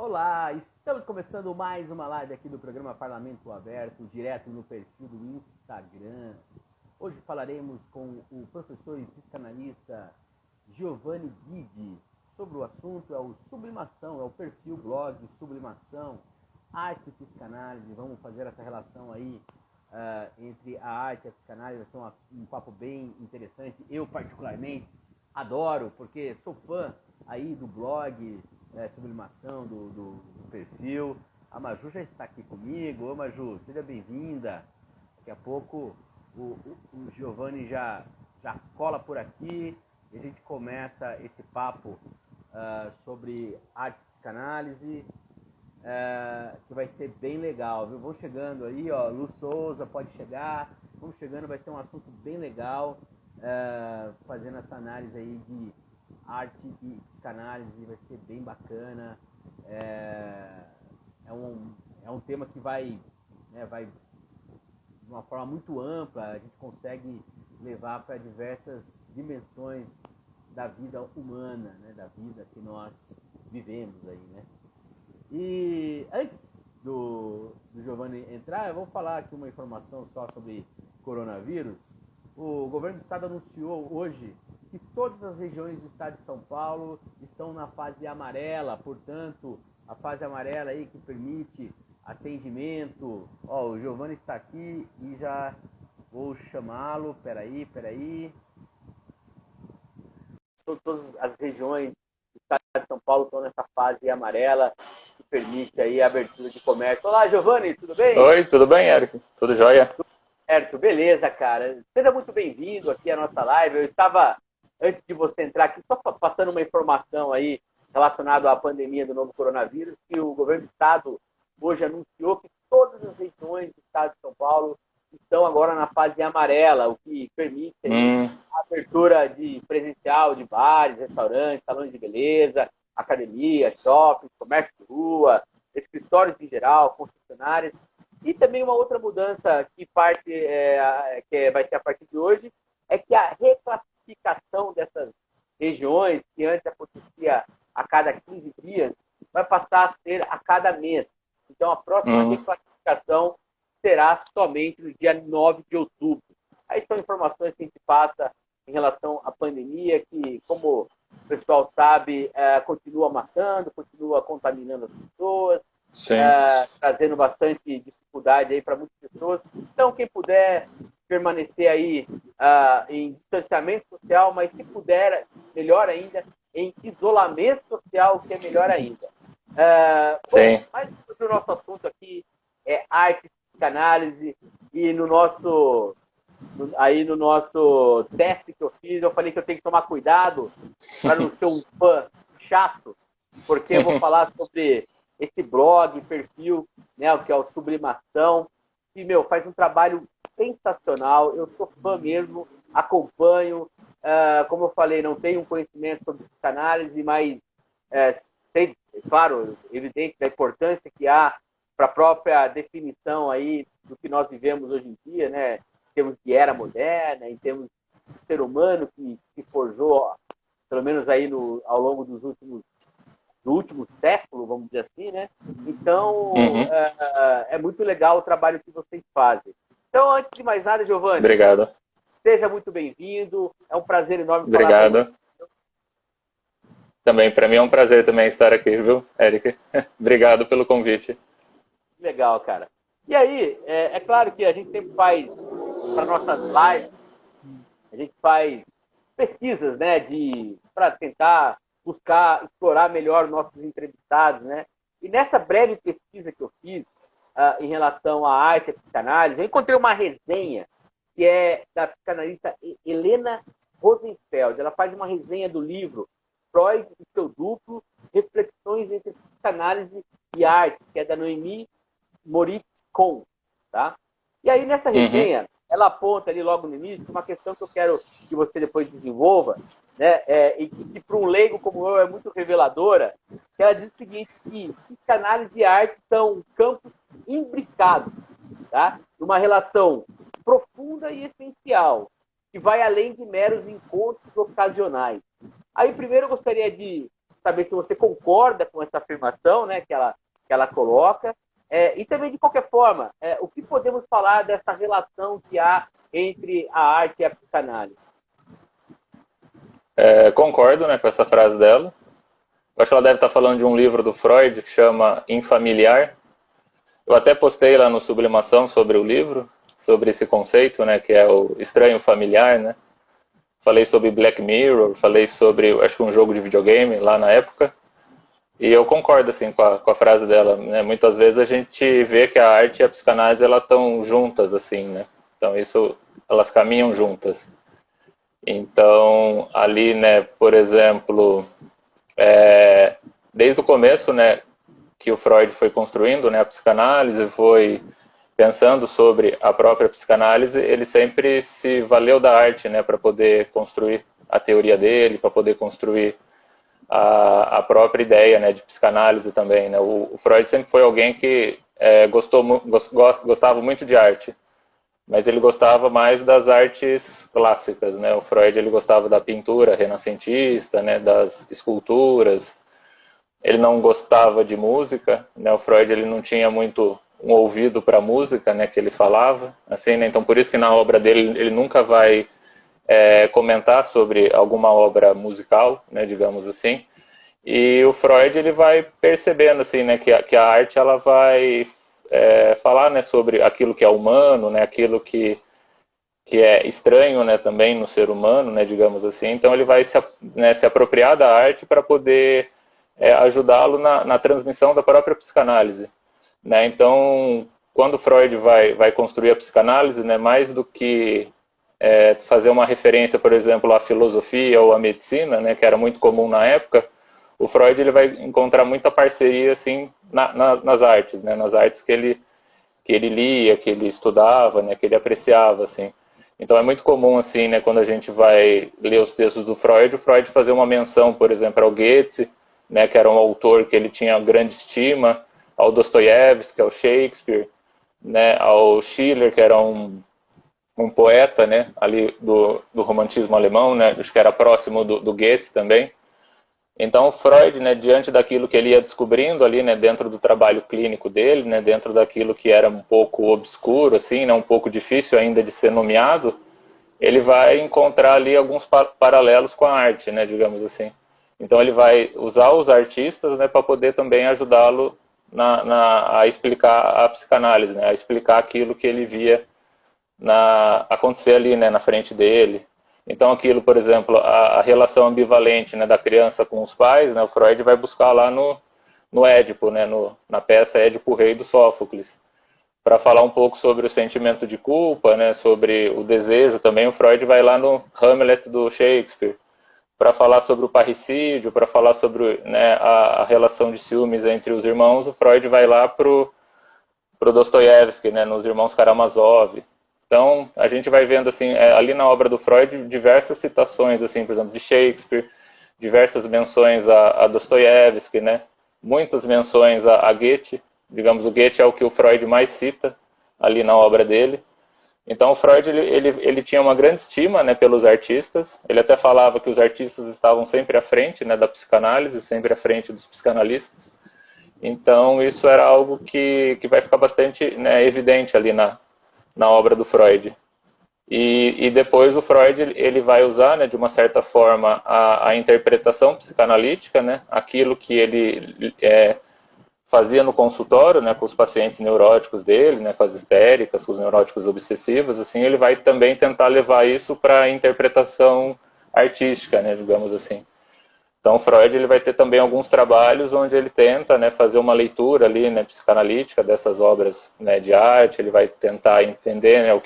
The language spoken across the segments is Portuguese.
Olá, estamos começando mais uma live aqui do programa Parlamento Aberto, direto no perfil do Instagram. Hoje falaremos com o professor e psicanalista Giovanni Guidi sobre o assunto, é o sublimação, é o perfil blog Sublimação, arte e psicanálise. Vamos fazer essa relação aí entre a arte e a psicanálise, vai ser um papo bem interessante. Eu particularmente adoro, porque sou fã aí do blog, Sublimação, do perfil. A Maju já está aqui comigo. Ô Maju, seja bem-vinda. Daqui a pouco o Giovanni já cola por aqui e a gente começa esse papo sobre arte e psicanálise, que vai ser bem legal, viu? Vão chegando aí, ó, Lu Souza pode chegar, vamos chegando, vai ser um assunto bem legal, fazendo essa análise aí de arte e psicanálise, vai ser bem bacana. É um tema que vai de uma forma muito ampla, a gente consegue levar para diversas dimensões da vida humana, né, da vida que nós vivemos aí, né? E antes do Giovanni entrar, eu vou falar aqui uma informação só sobre coronavírus. O governo do estado anunciou hoje que todas as regiões do estado de São Paulo estão na fase amarela, portanto, a fase amarela aí que permite atendimento. Ó, o Giovanni está aqui e já vou chamá-lo. Peraí. Todas as regiões do estado de São Paulo estão nessa fase amarela, que permite aí a abertura de comércio. Olá, Giovanni, tudo bem? Oi, tudo bem, Érico? Tudo jóia? Certo, beleza, cara. Seja muito bem-vindo aqui à nossa live. Eu estava, antes de você entrar aqui, só passando uma informação aí relacionada à pandemia do novo coronavírus, que o governo do estado hoje anunciou que todas as regiões do estado de São Paulo estão agora na fase amarela, o que permite aí a abertura de presencial de bares, restaurantes, salões de beleza, academia, shoppings, comércio de rua, escritórios em geral, concessionárias. E também uma outra mudança que vai ser a partir de hoje é que a reclassificação dessas regiões, que antes acontecia a cada 15 dias, vai passar a ser a cada mês. Então, a próxima reclassificação será somente no dia 9 de outubro. Aí são informações que a gente passa em relação à pandemia, que, como o pessoal sabe, continua matando, continua contaminando as pessoas, trazendo bastante dificuldade aí para muitas pessoas. Então, quem puder permanecer aí em distanciamento social, mas se puder, melhor ainda, em isolamento social, que é melhor ainda. Bom, mas o nosso assunto aqui é arte, psicanálise, e no nosso teste que eu fiz, eu falei que eu tenho que tomar cuidado para não ser um fã chato, porque eu vou falar sobre esse blog, perfil, né, que é o Sublimação, que, faz um trabalho sensacional. Eu sou fã mesmo, acompanho. Como eu falei, não tenho um conhecimento sobre psicanálise, mas sei, claro, evidente da importância que há para a própria definição aí do que nós vivemos hoje em dia, né? Em termos de era moderna, em termos de ser humano que forjou, pelo menos aí ao longo do último século, vamos dizer assim, né? Então, é muito legal o trabalho que vocês fazem. Então, antes de mais nada, Giovanni, obrigado. Seja muito bem-vindo. É um prazer enorme falar com você. Também, para mim é um prazer também estar aqui, viu, Eric? Obrigado pelo convite. Legal, cara. E aí, é claro que a gente sempre faz, para nossas lives, a gente faz pesquisas, né, para tentar buscar explorar melhor nossos entrevistados, né? E nessa breve pesquisa que eu fiz em relação à arte e à psicanálise, eu encontrei uma resenha que é da psicanalista Helena Rosenfeld. Ela faz uma resenha do livro Freud e seu duplo, reflexões entre psicanálise e arte, que é da Noemi Moritz-Kohn, tá? E aí, nessa resenha, ela aponta ali logo no início uma questão que eu quero que você depois desenvolva, né? E que para um leigo como eu é muito reveladora, que ela diz o seguinte, que psicanálise e arte são campos imbricados, tá? Uma relação profunda e essencial, que vai além de meros encontros ocasionais. Aí, primeiro, eu gostaria de saber se você concorda com essa afirmação, né, que ela coloca. E também, de qualquer forma, o que podemos falar dessa relação que há entre a arte e a psicanálise? Concordo, né, com essa frase dela. Eu acho que ela deve estar falando de um livro do Freud que chama Infamiliar. Eu até postei lá no Sublimação sobre o livro, sobre esse conceito, né, que é o estranho familiar, né? Falei sobre Black Mirror, falei sobre, acho que um jogo de videogame lá na época. E eu concordo, assim, com a frase dela, né? Muitas vezes a gente vê que a arte e a psicanálise, elas estão juntas, assim, né? Então, elas caminham juntas. Então, ali, né, por exemplo, desde o começo, né, que o Freud foi construindo, né, a psicanálise, foi pensando sobre a própria psicanálise, ele sempre se valeu da arte, né, para poder construir a teoria dele, para poder construir a própria ideia, né, de psicanálise também, né. O Freud sempre foi alguém que gostava muito de arte, mas ele gostava mais das artes clássicas, né. O Freud, ele gostava da pintura renascentista, né, das esculturas. Ele não gostava de música, né. O Freud, ele não tinha muito um ouvido para música, né, que ele falava, assim, né. Então, por isso que na obra dele ele nunca vai comentar sobre alguma obra musical, né, digamos assim. E o Freud, ele vai percebendo, assim, né, que a arte, ela vai falar, né, sobre aquilo que é humano, né, aquilo que é estranho, né, também no ser humano, né, digamos assim. Então ele vai se apropriar da arte para poder ajudá-lo na transmissão da própria psicanálise, né. Então, quando Freud vai construir a psicanálise, né, mais do que fazer uma referência, por exemplo, à filosofia ou à medicina, né, que era muito comum na época, o Freud, ele vai encontrar muita parceria, assim, nas artes, né, nas artes que ele lia, que ele estudava, né, que ele apreciava, assim. Então é muito comum, assim, né, quando a gente vai ler os textos do Freud, o Freud fazer uma menção, por exemplo, ao Goethe, né, que era um autor que ele tinha grande estima, ao Dostoiévski, ao Shakespeare, né, ao Schiller, que era um poeta, né, ali do romantismo alemão, né, acho que era próximo do Goethe também. Então, Freud, né, diante daquilo que ele ia descobrindo ali, né, dentro do trabalho clínico dele, né, dentro daquilo que era um pouco obscuro, assim, né, um pouco difícil ainda de ser nomeado, ele vai encontrar ali alguns paralelos com a arte, né, digamos assim. Então, ele vai usar os artistas, né, para poder também ajudá-lo a explicar a psicanálise, né, a explicar aquilo que ele via acontecer ali, né, na frente dele. Então aquilo, por exemplo, a relação ambivalente, né, da criança com os pais, né, o Freud vai buscar lá no Édipo, né, na peça Édipo, Rei do Sófocles, para falar um pouco sobre o sentimento de culpa, né, sobre o desejo também. O Freud vai lá no Hamlet do Shakespeare, para falar sobre o parricídio, para falar sobre, né, a relação de ciúmes entre os irmãos. O Freud vai lá pro Dostoiévski, né, nos Irmãos Karamazov. Então, a gente vai vendo, assim, ali na obra do Freud, diversas citações, assim, por exemplo, de Shakespeare, diversas menções a Dostoiévski, né? Muitas menções a Goethe. Digamos, o Goethe é o que o Freud mais cita ali na obra dele. Então, o Freud, ele tinha uma grande estima, né, pelos artistas. Ele até falava que os artistas estavam sempre à frente, né, da psicanálise, sempre à frente dos psicanalistas. Então, isso era algo que vai ficar bastante, né, evidente ali na obra do Freud. E depois o Freud, ele vai usar, né, de uma certa forma, a interpretação psicanalítica, né, aquilo que ele fazia no consultório, né, com os pacientes neuróticos dele, né, com as histéricas, com os neuróticos obsessivos, assim, ele vai também tentar levar isso para a interpretação artística, né, digamos assim. Então, Freud, ele vai ter também alguns trabalhos onde ele tenta, né, fazer uma leitura ali, né, psicanalítica dessas obras, né, de arte. Ele vai tentar entender, né, o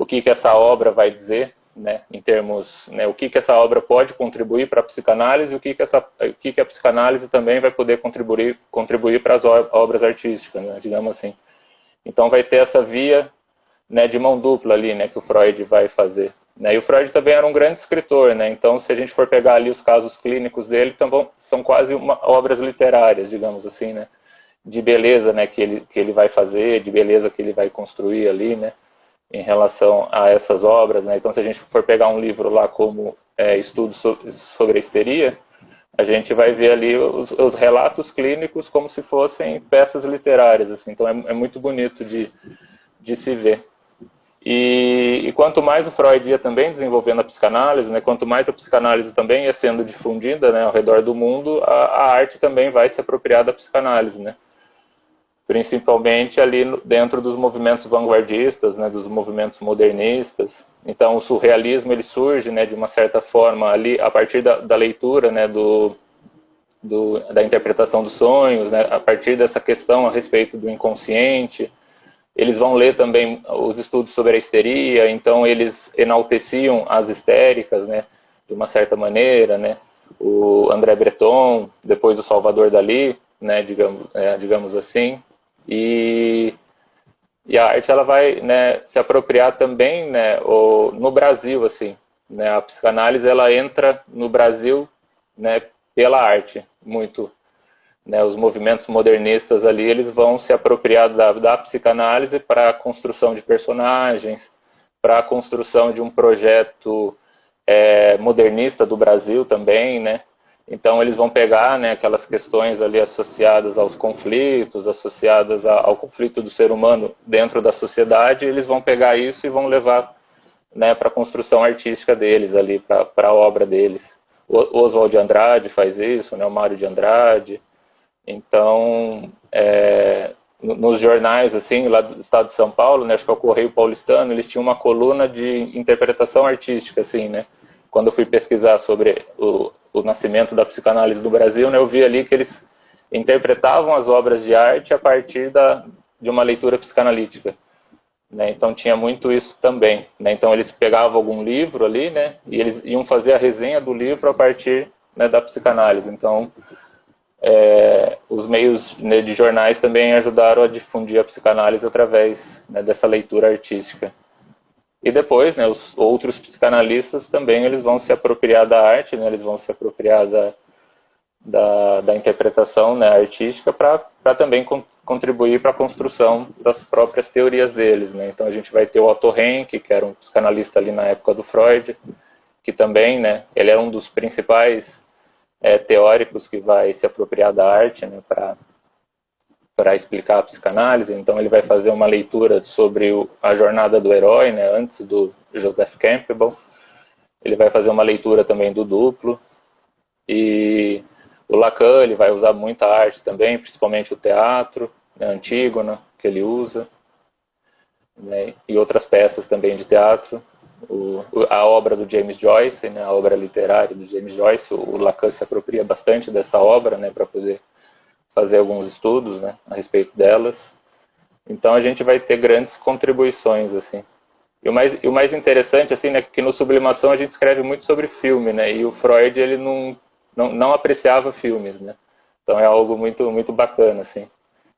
que essa obra vai dizer, né, em termos, né, o que essa obra pode contribuir para a psicanálise e o que a psicanálise também vai poder contribuir para as obras artísticas, né, digamos assim. Então, vai ter essa via, né, de mão dupla ali, né, que o Freud vai fazer. E o Freud também era um grande escritor, né? Então, se a gente for pegar ali os casos clínicos dele, então, são quase obras literárias, digamos assim, né? De beleza, né, que ele vai fazer, de beleza que ele vai construir ali, né? Em relação a essas obras, né? Então, se a gente for pegar um livro lá como Estudos sobre a Histeria, a gente vai ver ali os relatos clínicos como se fossem peças literárias, assim. Então é muito bonito de se ver. E quanto mais o Freud ia também desenvolvendo a psicanálise, né, quanto mais a psicanálise também ia sendo difundida, né, ao redor do mundo, a arte também vai se apropriar da psicanálise, né? Principalmente ali dentro dos movimentos vanguardistas, né, dos movimentos modernistas. Então o surrealismo ele surge, né, de uma certa forma ali a partir da leitura, né, da interpretação dos sonhos, né, a partir dessa questão a respeito do inconsciente. Eles vão ler também os estudos sobre a histeria, então eles enalteciam as histéricas, né, de uma certa maneira, né, o André Breton, depois o Salvador Dalí, né, digamos assim, e a arte ela vai, né, se apropriar também, né, no Brasil, assim, né, a psicanálise ela entra no Brasil, né, pela arte, muito. Né, os movimentos modernistas ali, eles vão se apropriar da psicanálise para a construção de personagens, para a construção de um projeto modernista do Brasil também, né? Então eles vão pegar, né, aquelas questões ali associadas aos conflitos, associadas ao conflito do ser humano dentro da sociedade, eles vão pegar isso e vão levar, né, para a construção artística deles ali, para a obra deles. O Oswald de Andrade faz isso, né, o Mário de Andrade. Então, nos jornais, assim, lá do estado de São Paulo, né, acho que é o Correio Paulistano, eles tinham uma coluna de interpretação artística, assim, né? Quando eu fui pesquisar sobre o nascimento da psicanálise do Brasil, né, eu vi ali que eles interpretavam as obras de arte a partir de uma leitura psicanalítica. Né? Então tinha muito isso também. Né? Então eles pegavam algum livro ali, né, e eles iam fazer a resenha do livro a partir, né, da psicanálise. Então os meios, né, de jornais também ajudaram a difundir a psicanálise através, né, dessa leitura artística. E depois, né, os outros psicanalistas também eles vão se apropriar da arte, né, eles vão se apropriar da interpretação, né, artística para também contribuir para a construção das próprias teorias deles. Né. Então a gente vai ter o Otto Rank, que era um psicanalista ali na época do Freud, que também, né, ele é um dos principais teóricos que vai se apropriar da arte, né, para explicar a psicanálise. Então ele vai fazer uma leitura sobre a jornada do herói, né, antes do Joseph Campbell. Ele vai fazer uma leitura também do duplo. E o Lacan ele vai usar muita arte também, principalmente o teatro, né, Antígona, que ele usa, né, e outras peças também de teatro. A obra do James Joyce, né, a obra literária do James Joyce, o Lacan se apropria bastante dessa obra, né, para poder fazer alguns estudos, né, a respeito delas. Então a gente vai ter grandes contribuições, assim. E o mais interessante, assim, né, que no Sublimação a gente escreve muito sobre filme, né, e o Freud ele não apreciava filmes, né. Então é algo muito muito bacana, assim.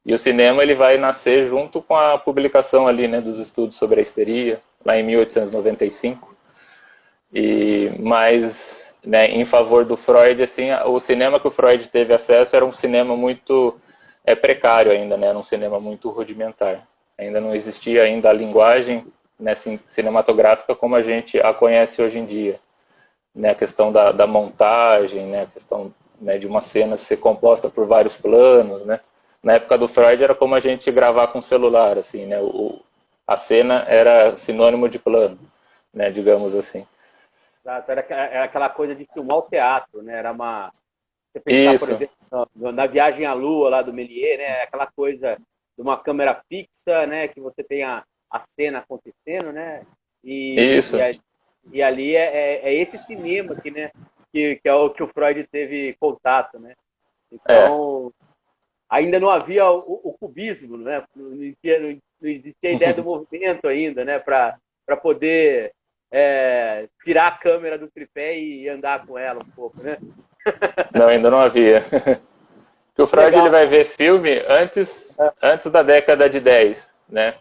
E o cinema ele vai nascer junto com a publicação ali, né, dos estudos sobre a histeria, lá em 1895. Mas, né, em favor do Freud, assim, o cinema que o Freud teve acesso era um cinema muito precário ainda, né, era um cinema muito rudimentar. Ainda não existia ainda a linguagem, né, cinematográfica como a gente a conhece hoje em dia. Né, a questão da montagem, né, a questão, né, de uma cena ser composta por vários planos, né. Na época do Freud era como a gente gravar com celular, assim, né? A cena era sinônimo de plano, né? Digamos assim. Era aquela coisa de filmar o teatro, né? Era uma... Você pensar, Isso. por exemplo, na Viagem à Lua, lá do Méliès, né? Aquela coisa de uma câmera fixa, né? Que você tem a cena acontecendo, né? Isso. E ali é esse cinema aqui, né? Que é o que o Freud teve contato, né? Então... Ainda não havia o cubismo, não existia a ideia do movimento ainda, né, para poder tirar a câmera do tripé e andar com ela um pouco, né? Não, ainda não havia. Porque o Freud ele vai ver filme antes da década de 10, né?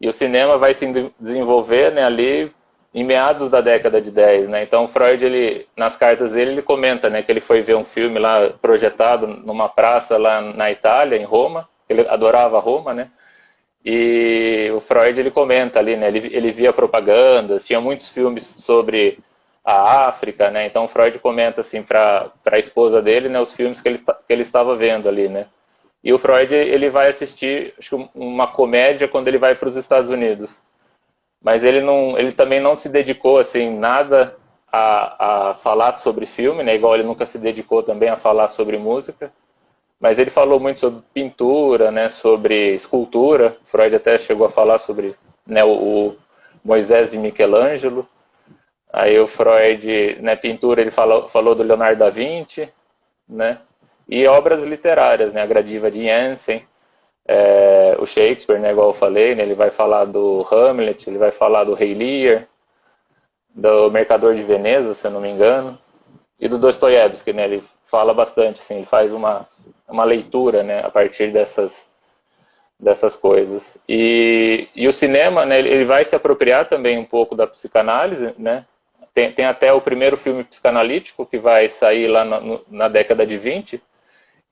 E o cinema vai se desenvolver, né, ali em meados da década de 10, né? Então o Freud, ele, nas cartas dele, ele comenta, né, que ele foi ver um filme lá projetado numa praça lá na Itália, em Roma. Ele adorava Roma, né? E o Freud, ele comenta ali, né, ele via propagandas, tinha muitos filmes sobre a África, né? Então Freud comenta assim para a esposa dele, né, os filmes que ele estava vendo ali, né? E o Freud, ele vai assistir, acho que uma comédia quando ele vai para os Estados Unidos. Mas ele também não se dedicou assim nada a falar sobre filme, né? Igual ele nunca se dedicou também a falar sobre música. Mas ele falou muito sobre pintura, né? Sobre escultura. Freud até chegou a falar sobre, né, o Moisés de Michelangelo. Aí o Freud, né, pintura, ele falou do Leonardo da Vinci, né? E obras literárias, né? A Gradiva de Jensen, o Shakespeare, né, igual eu falei, né, ele vai falar do Hamlet, ele vai falar do Rei Lear, do Mercador de Veneza, se eu não me engano, e do Dostoiévski, né, ele fala bastante, assim, ele faz uma leitura, né, a partir dessas coisas. E o cinema, né, ele vai se apropriar também um pouco da psicanálise, né, tem até o primeiro filme psicanalítico que vai sair lá na década de 20,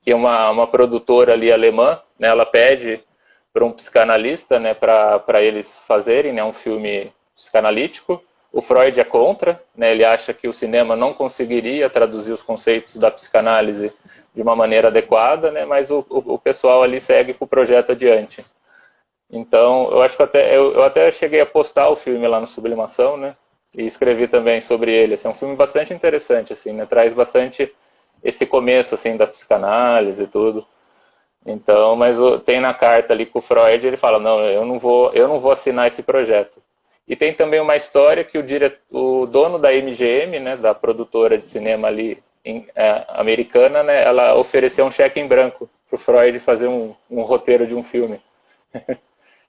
que é uma produtora ali alemã, né, ela pede para um psicanalista, né, para eles fazerem, né, um filme psicanalítico. O Freud é contra, né, ele acha que o cinema não conseguiria traduzir os conceitos da psicanálise de uma maneira adequada, né, mas o pessoal ali segue com o projeto adiante. Então, eu acho que eu até cheguei a postar o filme lá no Sublimação, né, e escrevi também sobre ele. Assim, é um filme bastante interessante, assim, né, traz bastante esse começo assim da psicanálise e tudo. Então, mas tem na carta ali com o Freud, ele fala, não, eu não vou assinar esse projeto. E tem também uma história que o dono da MGM, né, da produtora de cinema ali americana, né, ela ofereceu um cheque em branco para o Freud fazer um roteiro de um filme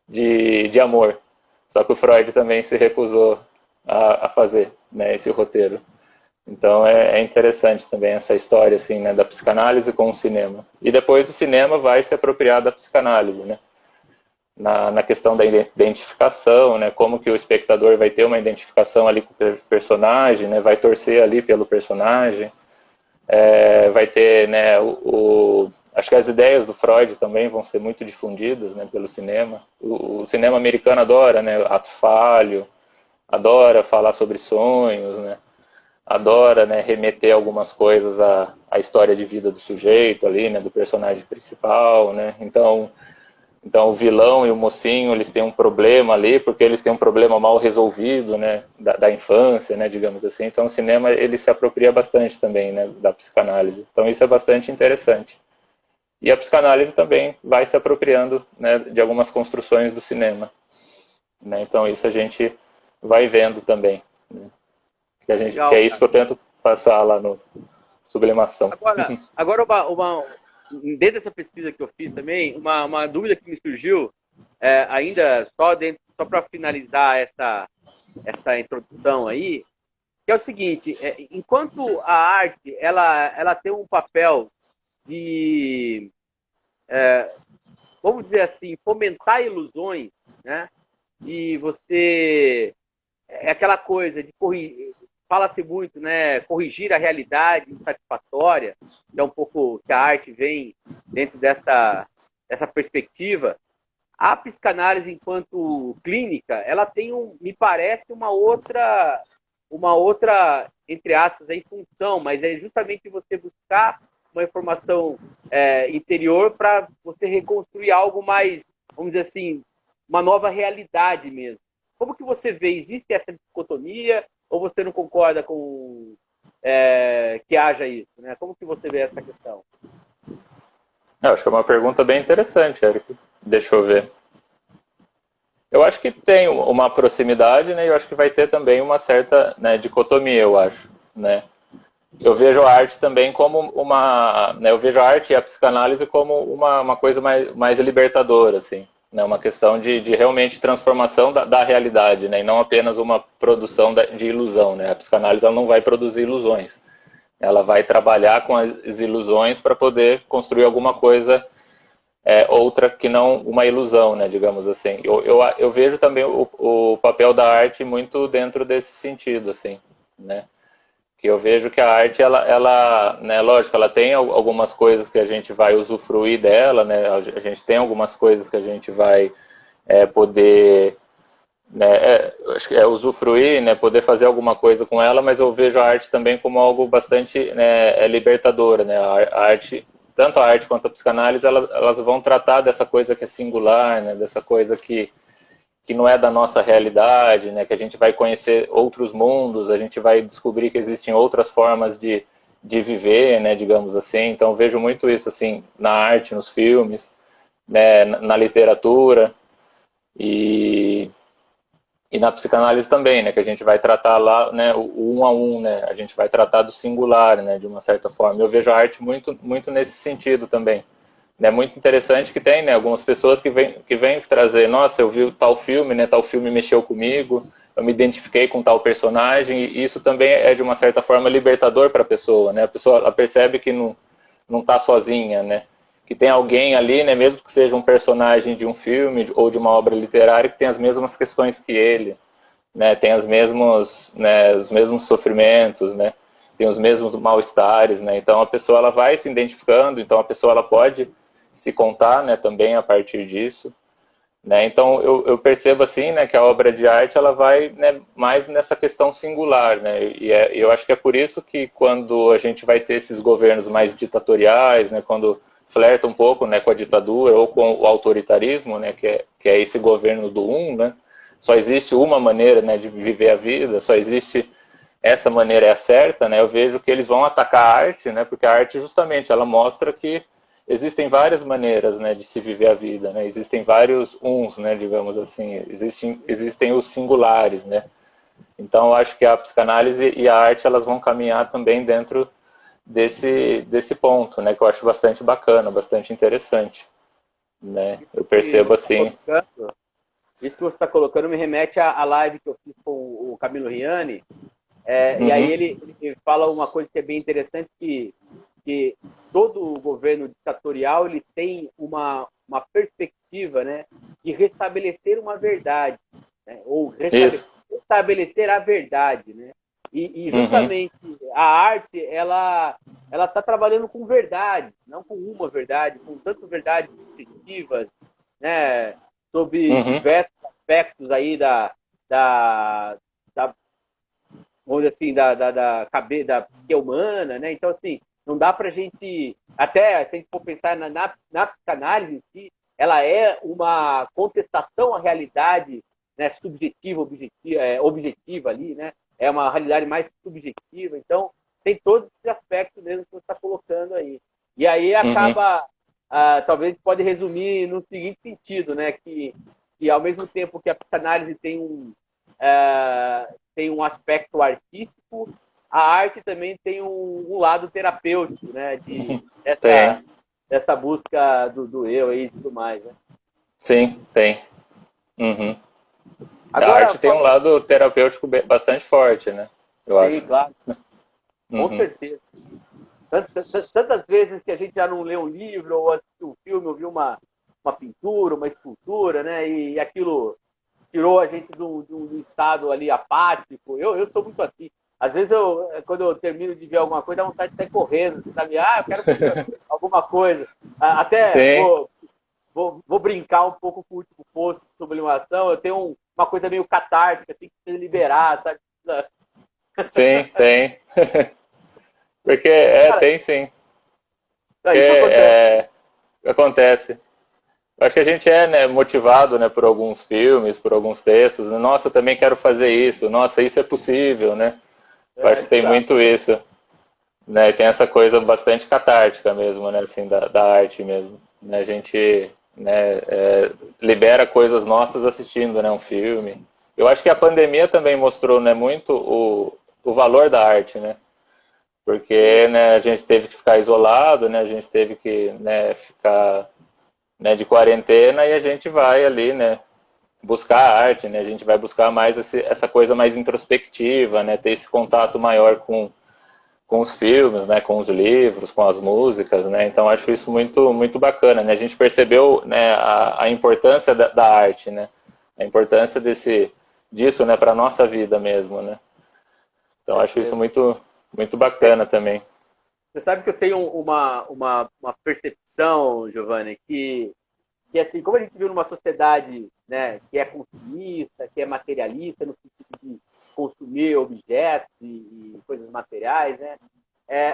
de amor. Só que o Freud também se recusou a fazer, né, esse roteiro. Então é interessante também essa história assim, né, da psicanálise com o cinema. E depois o cinema vai se apropriar da psicanálise, né? Na questão da identificação, né? Como que o espectador vai ter uma identificação ali com o personagem, né? Vai torcer ali pelo personagem. Vai ter, né, acho que as ideias do Freud também vão ser muito difundidas, né, pelo cinema. O cinema americano adora, né, ato falho, adora falar sobre sonhos, né? Adora, né, remeter algumas coisas à história de vida do sujeito ali, né, do personagem principal, né, então o vilão e o mocinho, eles têm um problema ali, porque eles têm um problema mal resolvido, né, da infância, né, digamos assim. Então o cinema, ele se apropria bastante também, né, da psicanálise. Então isso é bastante interessante. E a psicanálise também vai se apropriando, né, de algumas construções do cinema, né, então isso a gente vai vendo também, né. Legal, que é isso que eu tento passar lá no Sublimação. Agora dentro dessa pesquisa que eu fiz também, uma dúvida que me surgiu, ainda só para finalizar essa introdução aí, que é o seguinte, enquanto a arte ela tem um papel de, vamos dizer assim, fomentar ilusões, né? De você... É aquela coisa de corrigir... Fala-se muito, né? Corrigir a realidade insatisfatória, que é um pouco que a arte vem dentro dessa perspectiva. A psicanálise, enquanto clínica, ela tem, me parece, uma outra, entre aspas, função, mas é justamente você buscar uma informação interior para você reconstruir algo mais, vamos dizer assim, uma nova realidade mesmo. Como que você vê? Existe essa dicotomia? Ou você não concorda com que haja isso, né? Como que você vê essa questão? Eu acho que é uma pergunta bem interessante, Eric. Deixa eu ver. Eu acho que tem uma proximidade, né? E eu acho que vai ter também uma certa, né, dicotomia, eu acho, né? Eu vejo a arte também como né, eu vejo a arte e a psicanálise como uma coisa mais libertadora, assim. Né, uma questão de realmente transformação da realidade, né, e não apenas uma produção de ilusão. Né? A psicanálise ela não vai produzir ilusões. Ela vai trabalhar com as ilusões para poder construir alguma coisa outra que não uma ilusão, né, digamos assim. Eu vejo também o papel da arte muito dentro desse sentido, assim, né? Que eu vejo que a arte, ela né, lógico, ela tem algumas coisas que a gente vai usufruir dela, né, a gente tem algumas coisas que a gente vai poder né, acho que é usufruir, né, poder fazer alguma coisa com ela, mas eu vejo a arte também como algo bastante, né, libertadora, né, a arte, tanto a arte quanto a psicanálise, elas vão tratar dessa coisa que é singular, né, dessa coisa que não é da nossa realidade, né, que a gente vai conhecer outros mundos, a gente vai descobrir que existem outras formas de viver, né, digamos assim. Então vejo muito isso assim na arte, nos filmes, né, na literatura e e na psicanálise também, né, que a gente vai tratar lá, né, o um a um, né, a gente vai tratar do singular, né, de uma certa forma. Eu vejo a arte muito nesse sentido também. É muito interessante que tem, né, algumas pessoas que vêm trazer, nossa, eu vi tal filme, né, tal filme mexeu comigo, eu me identifiquei com tal personagem, e isso também é de uma certa forma libertador para a pessoa, né, a pessoa ela percebe que não está sozinha, né, que tem alguém ali, né, mesmo que seja um personagem de um filme ou de uma obra literária, que tem as mesmas questões que ele, né, tem os mesmos sofrimentos, né, tem os mesmos mal-estares, né, então a pessoa ela vai se identificando, então a pessoa ela pode se contar, né, também a partir disso, né, então eu percebo assim, né, que a obra de arte ela vai, né, mais nessa questão singular, né, eu acho que é por isso que quando a gente vai ter esses governos mais ditatoriais, né, quando flerta um pouco, né, com a ditadura ou com o autoritarismo, né, que é esse governo do um, né, só existe uma maneira, né, de viver a vida, só existe essa maneira é a certa, né, eu vejo que eles vão atacar a arte, né, porque a arte justamente ela mostra que existem várias maneiras, né, de se viver a vida, né, existem vários uns, né, digamos assim, existem os singulares, né, então eu acho que a psicanálise e a arte elas vão caminhar também dentro desse ponto, né, que eu acho bastante bacana, bastante interessante, né, eu E percebo você tá assim. colocando, isso que você está colocando me remete à live que eu fiz com o Camilo Riani. E aí Uhum, ele fala uma coisa que é bem interessante, que todo o governo ditatorial ele tem uma perspectiva, né, de restabelecer uma verdade, né, ou isso, restabelecer a verdade. Né? E uhum, justamente a arte, ela está trabalhando com verdade, não com uma verdade, com tanto verdades subjetivas, né, sobre uhum, diversos aspectos aí da, da vamos dizer assim, da psique humana, né? Então, assim, não dá para a gente, até se a gente for pensar na psicanálise em si, ela é uma contestação à realidade, né, subjetiva, objetiva ali, né? É uma realidade mais subjetiva. Então, tem todos esses aspectos mesmo que você está colocando aí. E aí uhum, acaba, talvez pode resumir no seguinte sentido, né? Que ao mesmo tempo que a psicanálise tem um aspecto artístico, a arte também tem um lado terapêutico, né? tem, Dessa busca do eu e tudo mais, né? sim, tem, uhum. A Agora, arte tem um lado terapêutico bastante forte, né, eu tem, acho. claro, com Uhum, certeza. Tantas vezes que a gente já não lê um livro, ou assistiu um filme, ou viu uma pintura, uma escultura, né? E aquilo tirou a gente de um estado ali apático. Eu sou muito assim. Às vezes, quando eu termino de ver alguma coisa, dá vontade de sair correndo, sabe? Eu quero fazer alguma coisa. Até sim, vou brincar um pouco com o último post de sublimação. Eu tenho uma coisa meio catártica, assim, que precisa liberar, sabe? sim, tem. Porque Cara, tem sim. Porque isso acontece. acontece. Eu acho que a gente é, né, motivado, né, por alguns filmes, por alguns textos. Né? Nossa, eu também quero fazer isso. Nossa, isso é possível, né? Eu acho que tem Exato. muito isso, né? E tem essa coisa bastante catártica mesmo, né? Assim, da arte mesmo. Né? A gente, né, libera coisas nossas assistindo, né, um filme. Eu acho que a pandemia também mostrou, né, muito o valor da arte, né? Sim. Porque, né, a gente teve que ficar isolado, né? A gente teve que, né, ficar, né, de quarentena e a gente vai ali, né, buscar a arte, né? A gente vai buscar mais essa coisa mais introspectiva, né? Ter esse contato maior com os filmes, né? Com os livros, com as músicas, né? Então acho isso muito bacana, né? A gente percebeu, né, a importância da arte, né? A importância disso, né? Para nossa vida mesmo, né? Então acho isso Certeza. muito bacana também. Você sabe que eu tenho uma percepção, Giovanni, que assim, como a gente vive numa sociedade né, que é consumista, que é materialista, no sentido de consumir objetos e coisas materiais, né?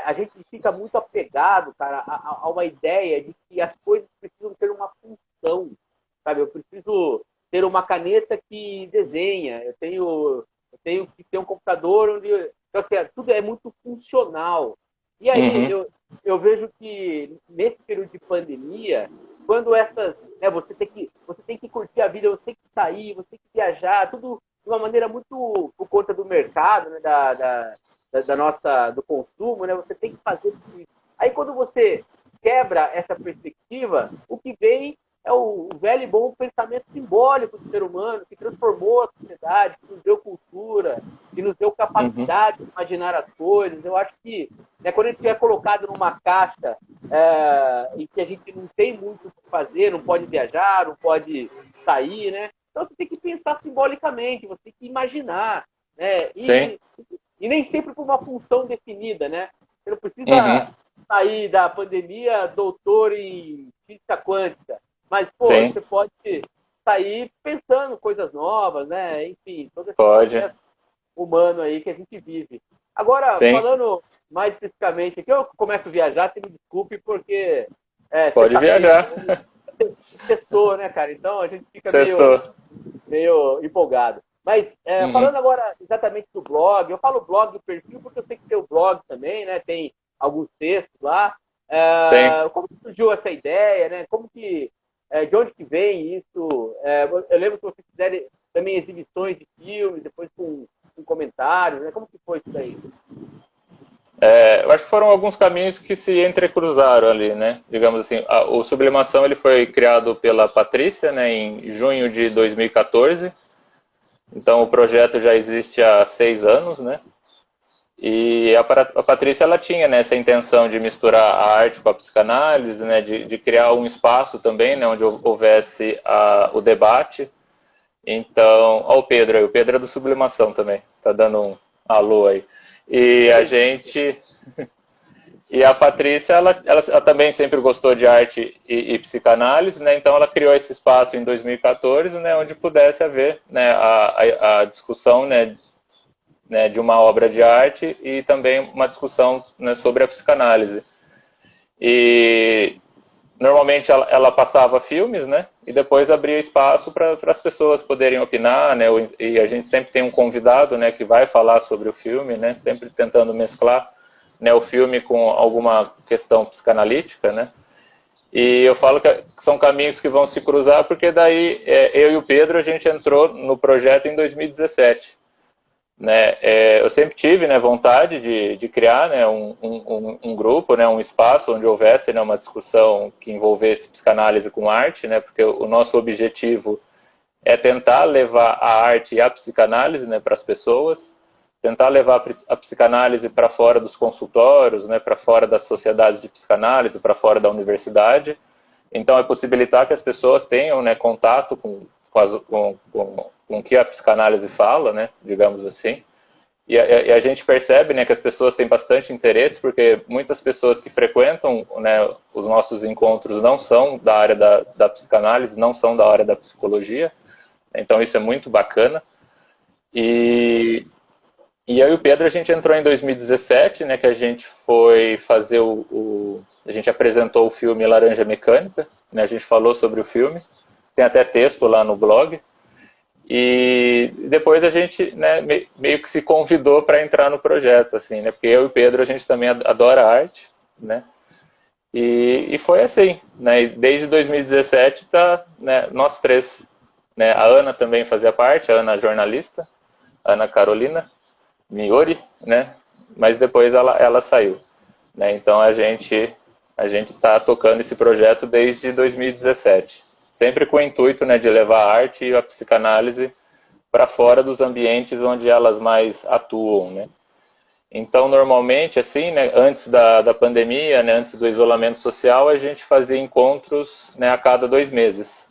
A gente fica muito apegado, cara, a uma ideia de que as coisas precisam ter uma função, sabe? Eu preciso ter uma caneta que desenha, eu tenho que ter um computador onde... Então, assim, tudo é muito funcional. E aí, eu vejo que nesse período de pandemia, quando essas... Né, você tem que curtir a vida, você tem que sair, você tem que viajar, tudo de uma maneira muito por conta do mercado, né, do consumo, né, você tem que fazer tudo isso. Aí, quando você quebra essa perspectiva, o que vem é o velho e bom pensamento simbólico do ser humano, que transformou a sociedade, que nos deu cultura, que nos deu capacidade de imaginar as coisas. Eu acho que, né, quando a gente é colocado numa caixa em que a gente não tem muito o que fazer, não pode viajar, não pode sair, né? Então você tem que pensar simbolicamente, você tem que imaginar, né? E nem sempre por uma função definida, né? Você não precisa sair da pandemia doutor em física quântica. Mas, pô, Sim. você pode sair pensando coisas novas, né? Enfim, todo esse Pode. processo humano aí que a gente vive. Agora, Sim. falando mais especificamente aqui, eu começo a viajar, você me desculpe, porque... Pode viajar. Sextou, né, cara? Então a gente fica meio empolgado. Mas, falando agora exatamente do blog, eu falo blog do perfil porque eu sei que tem o blog também, né? Tem alguns textos lá. Como que surgiu essa ideia, né? De onde que vem isso? Eu lembro que vocês fizeram também exibições de filmes, depois com comentários, né? Como que foi isso daí? Eu acho que foram alguns caminhos que se entrecruzaram ali, né? Digamos assim, o Sublimação ele foi criado pela Patrícia, né, em junho de 2014. Então o projeto já existe há 6 anos, né? E a Patrícia ela tinha, né, essa intenção de misturar a arte com a psicanálise, né, de criar um espaço também, né, onde houvesse o debate. Então, o Pedro é do Sublimação também, tá dando um alô aí. E a Patrícia, ela também sempre gostou de arte e psicanálise, né? Então ela criou esse espaço em 2014, né, onde pudesse haver, né, a discussão, né, de uma obra de arte e também uma discussão, né, sobre a psicanálise. E normalmente ela passava filmes, né, e depois abria espaço para as pessoas poderem opinar, né, e a gente sempre tem um convidado, né, que vai falar sobre o filme, né, sempre tentando mesclar, né, o filme com alguma questão psicanalítica, né. E eu falo que são caminhos que vão se cruzar, porque daí eu e o Pedro a gente entrou no projeto em 2017. Né, eu sempre tive, né, vontade de criar, né, um grupo, né, um espaço onde houvesse, né, uma discussão que envolvesse psicanálise com arte, né, porque o nosso objetivo é tentar levar a arte e a psicanálise, né, para as pessoas, tentar levar a psicanálise para fora dos consultórios, né, para fora das sociedades de psicanálise, para fora da universidade. Então é possibilitar que as pessoas tenham, né, contato com o que a psicanálise fala, né, digamos assim. E a gente percebe, né, que as pessoas têm bastante interesse, porque muitas pessoas que frequentam, né, os nossos encontros não são da área da psicanálise, não são da área da psicologia. Então isso é muito bacana. E eu e o Pedro, a gente entrou em 2017, né, que a gente foi fazer a gente apresentou o filme Laranja Mecânica, né, a gente falou sobre o filme, tem até texto lá no blog. E depois a gente, né, meio que se convidou para entrar no projeto, assim, né, porque eu e o Pedro, a gente também adora arte, né, e foi assim, né, e desde 2017 tá, né, nós três, né, a Ana também fazia parte, a Ana jornalista, a Ana Carolina Miori, né, mas depois ela saiu, né, então a gente está tocando esse projeto desde 2017. Sempre com o intuito, né, de levar a arte e a psicanálise para fora dos ambientes onde elas mais atuam, né. Então, normalmente, assim, né, antes da pandemia, né, antes do isolamento social, a gente fazia encontros, né, a cada 2 meses.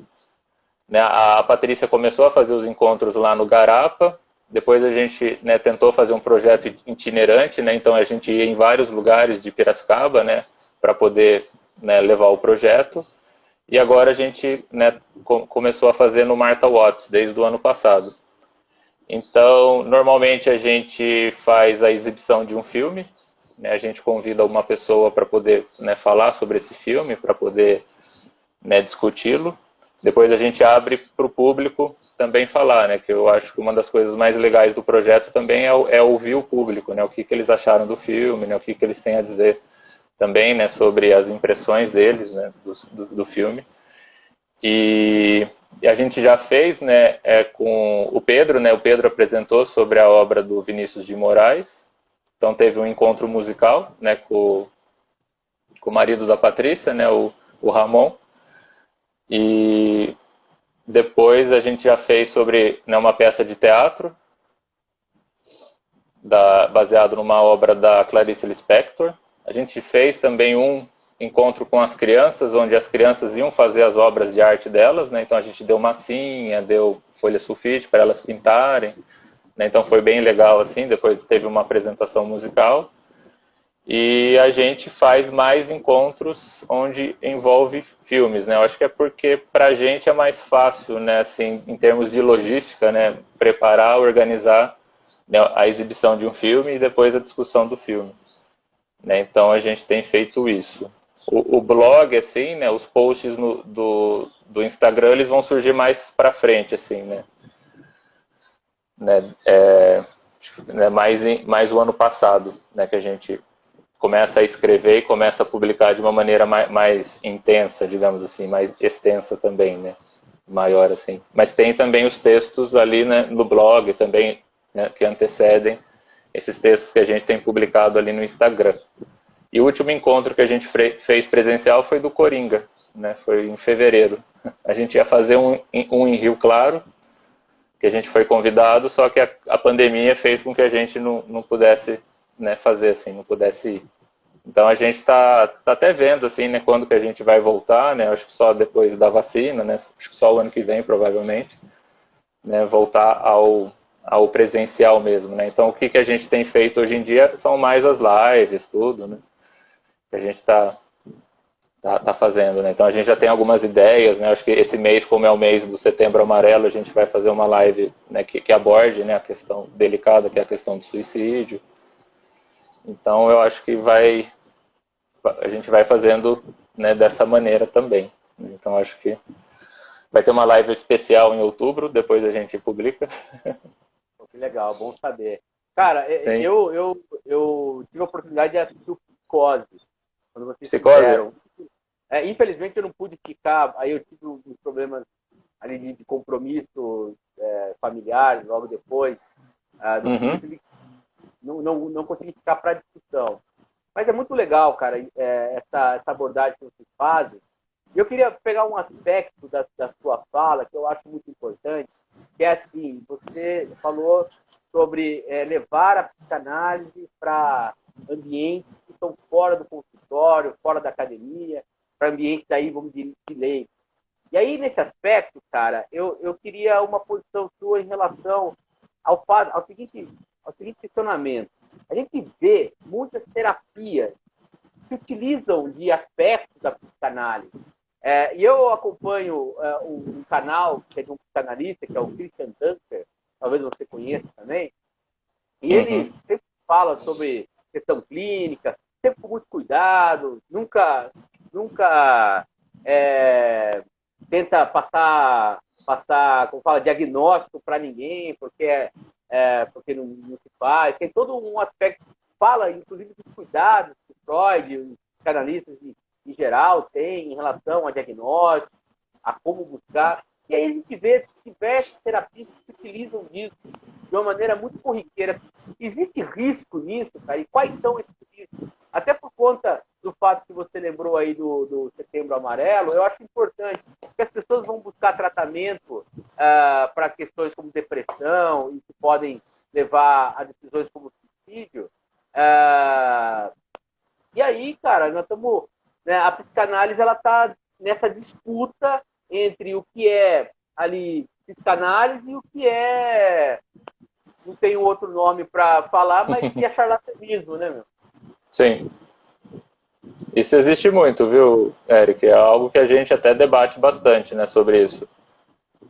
Né, a Patrícia começou a fazer os encontros lá no Garapa, depois a gente, né, tentou fazer um projeto itinerante, né, então a gente ia em vários lugares de Piracicaba, né, para poder, né, levar o projeto. E agora a gente, né, começou a fazer no Martha Watts, desde o ano passado. Então, normalmente a gente faz a exibição de um filme, né, a gente convida uma pessoa para poder, né, falar sobre esse filme, para poder, né, discuti-lo. Depois a gente abre para o público também falar, né, que eu acho que uma das coisas mais legais do projeto também é ouvir o público, né, o que eles acharam do filme, né, o que eles têm a dizer também, né, sobre as impressões deles, né, do filme. E a gente já fez, né, com o Pedro, né, o Pedro apresentou sobre a obra do Vinícius de Moraes. Então teve um encontro musical, né, com o marido da Patrícia, né, o Ramon. E depois a gente já fez sobre, né, uma peça de teatro baseado numa obra da Clarice Lispector. A gente fez também um encontro com as crianças, onde as crianças iam fazer as obras de arte delas, né? Então a gente deu massinha, deu folha sulfite para elas pintarem, né? Então foi bem legal assim. Depois teve uma apresentação musical e a gente faz mais encontros onde envolve filmes, né? Eu acho que é porque para a gente é mais fácil, né? Assim, em termos de logística, né? Preparar, organizar, né, a exibição de um filme e depois a discussão do filme, né? Então a gente tem feito isso. O blog, assim, né, os posts do Instagram, eles vão surgir mais para frente, assim, né, mais o ano passado, né, que a gente começa a escrever e começa a publicar de uma maneira mais intensa, digamos assim, mais extensa também, né, maior, assim. Mas tem também os textos ali, né, no blog também, né, que antecedem esses textos que a gente tem publicado ali no Instagram. E o último encontro que a gente fez presencial foi do Coringa, né? Foi em fevereiro. A gente ia fazer um em Rio Claro, que a gente foi convidado, só que a pandemia fez com que a gente não pudesse, né, fazer assim, não pudesse ir. Então a gente tá até vendo assim, né, quando que a gente vai voltar, né? Acho que só depois da vacina, né? Acho que só o ano que vem, provavelmente, né? Voltar ao presencial mesmo, né? Então o que a gente tem feito hoje em dia são mais as lives, tudo, né? Que a gente tá fazendo, né? Então a gente já tem algumas ideias, né? Acho que esse mês, como é o mês do Setembro Amarelo, a gente vai fazer uma live, né, que aborde, né, a questão delicada, que é a questão do suicídio. Então eu acho que a gente vai fazendo, né, dessa maneira também. Então acho que vai ter uma live especial em outubro, depois a gente publica. Que legal, bom saber. Cara, Sim. eu tive a oportunidade de assistir o Psicose, quando vocês Psicose? fizeram. Infelizmente eu não pude ficar, aí eu tive uns problemas ali de compromisso familiares logo depois. Uhum. Não consegui ficar para discussão. Mas é muito legal, cara, essa abordagem que vocês fazem. Eu queria pegar um aspecto da sua fala que eu acho muito importante, que é assim, você falou sobre levar a psicanálise para ambientes que estão fora do consultório, fora da academia, para ambientes aí, vamos dizer, de lei. E aí, nesse aspecto, cara, eu queria uma posição sua em relação ao seguinte questionamento. A gente vê muitas terapias que utilizam de aspectos da psicanálise. E eu acompanho um canal que é de um psicanalista, que é o Christian Dunker, talvez você conheça também, e ele sempre fala sobre questão clínica, sempre com muito cuidado, nunca tenta passar, como fala, diagnóstico para ninguém, porque não se faz. Tem todo um aspecto que fala, inclusive, dos cuidados que o Freud, os canalistas em geral, têm em relação a diagnóstico, a como buscar. E aí a gente vê diversas terapias que se utilizam disso de uma maneira muito corriqueira. Existe risco nisso, cara? E quais são esses riscos? Até por conta do fato que você lembrou aí do Setembro Amarelo, eu acho importante que as pessoas vão buscar tratamento para questões como depressão e que podem levar a decisões como suicídio. E aí, cara, nós estamos... Né, a psicanálise ela está nessa disputa entre o que é ali psicanálise e o que é... Não tem outro nome para falar, mas que é charlatanismo, né, meu? Sim. Isso existe muito, viu, Eric? É algo que a gente até debate bastante, né, sobre isso.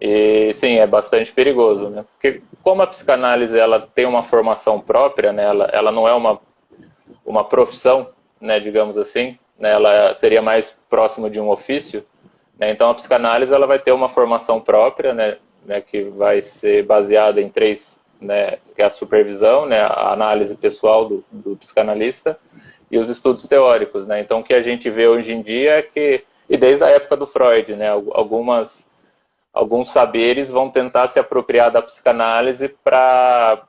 E sim, é bastante perigoso, né? Porque como a psicanálise ela tem uma formação própria, né, ela não é uma profissão, né, digamos assim, né, ela seria mais próximo de um ofício, né, então a psicanálise ela vai ter uma formação própria, né, que vai ser baseada em três, né, que é a supervisão, né, a análise pessoal do psicanalista e os estudos teóricos, né, então o que a gente vê hoje em dia é que, e desde a época do Freud, né, alguns saberes vão tentar se apropriar da psicanálise para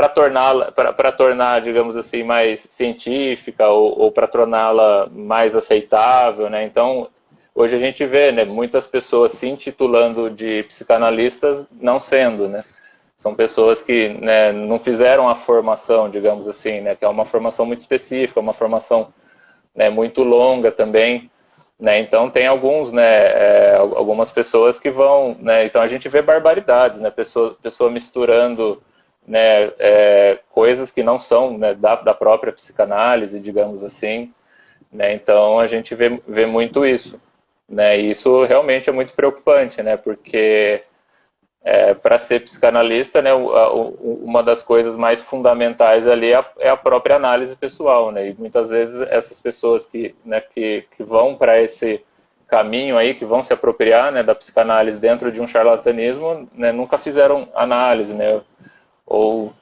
tornar, digamos assim, mais científica ou para torná-la mais aceitável, né? Então, hoje a gente vê, né, muitas pessoas se intitulando de psicanalistas não sendo, né? São pessoas que, né, não fizeram a formação, digamos assim, né, que é uma formação muito específica, uma formação, né, muito longa também, né? Então tem alguns, né, algumas pessoas que vão, né? Então a gente vê barbaridades, né? Pessoa misturando, né, coisas que não são, né, da própria psicanálise, digamos assim, né? Então a gente vê muito isso, né? E isso realmente é muito preocupante, né? Porque para ser psicanalista, né, uma das coisas mais fundamentais ali é a própria análise pessoal, né? E muitas vezes essas pessoas né, que vão para esse caminho aí, que vão se apropriar, né, da psicanálise dentro de um charlatanismo, né, nunca fizeram análise, né? Ou,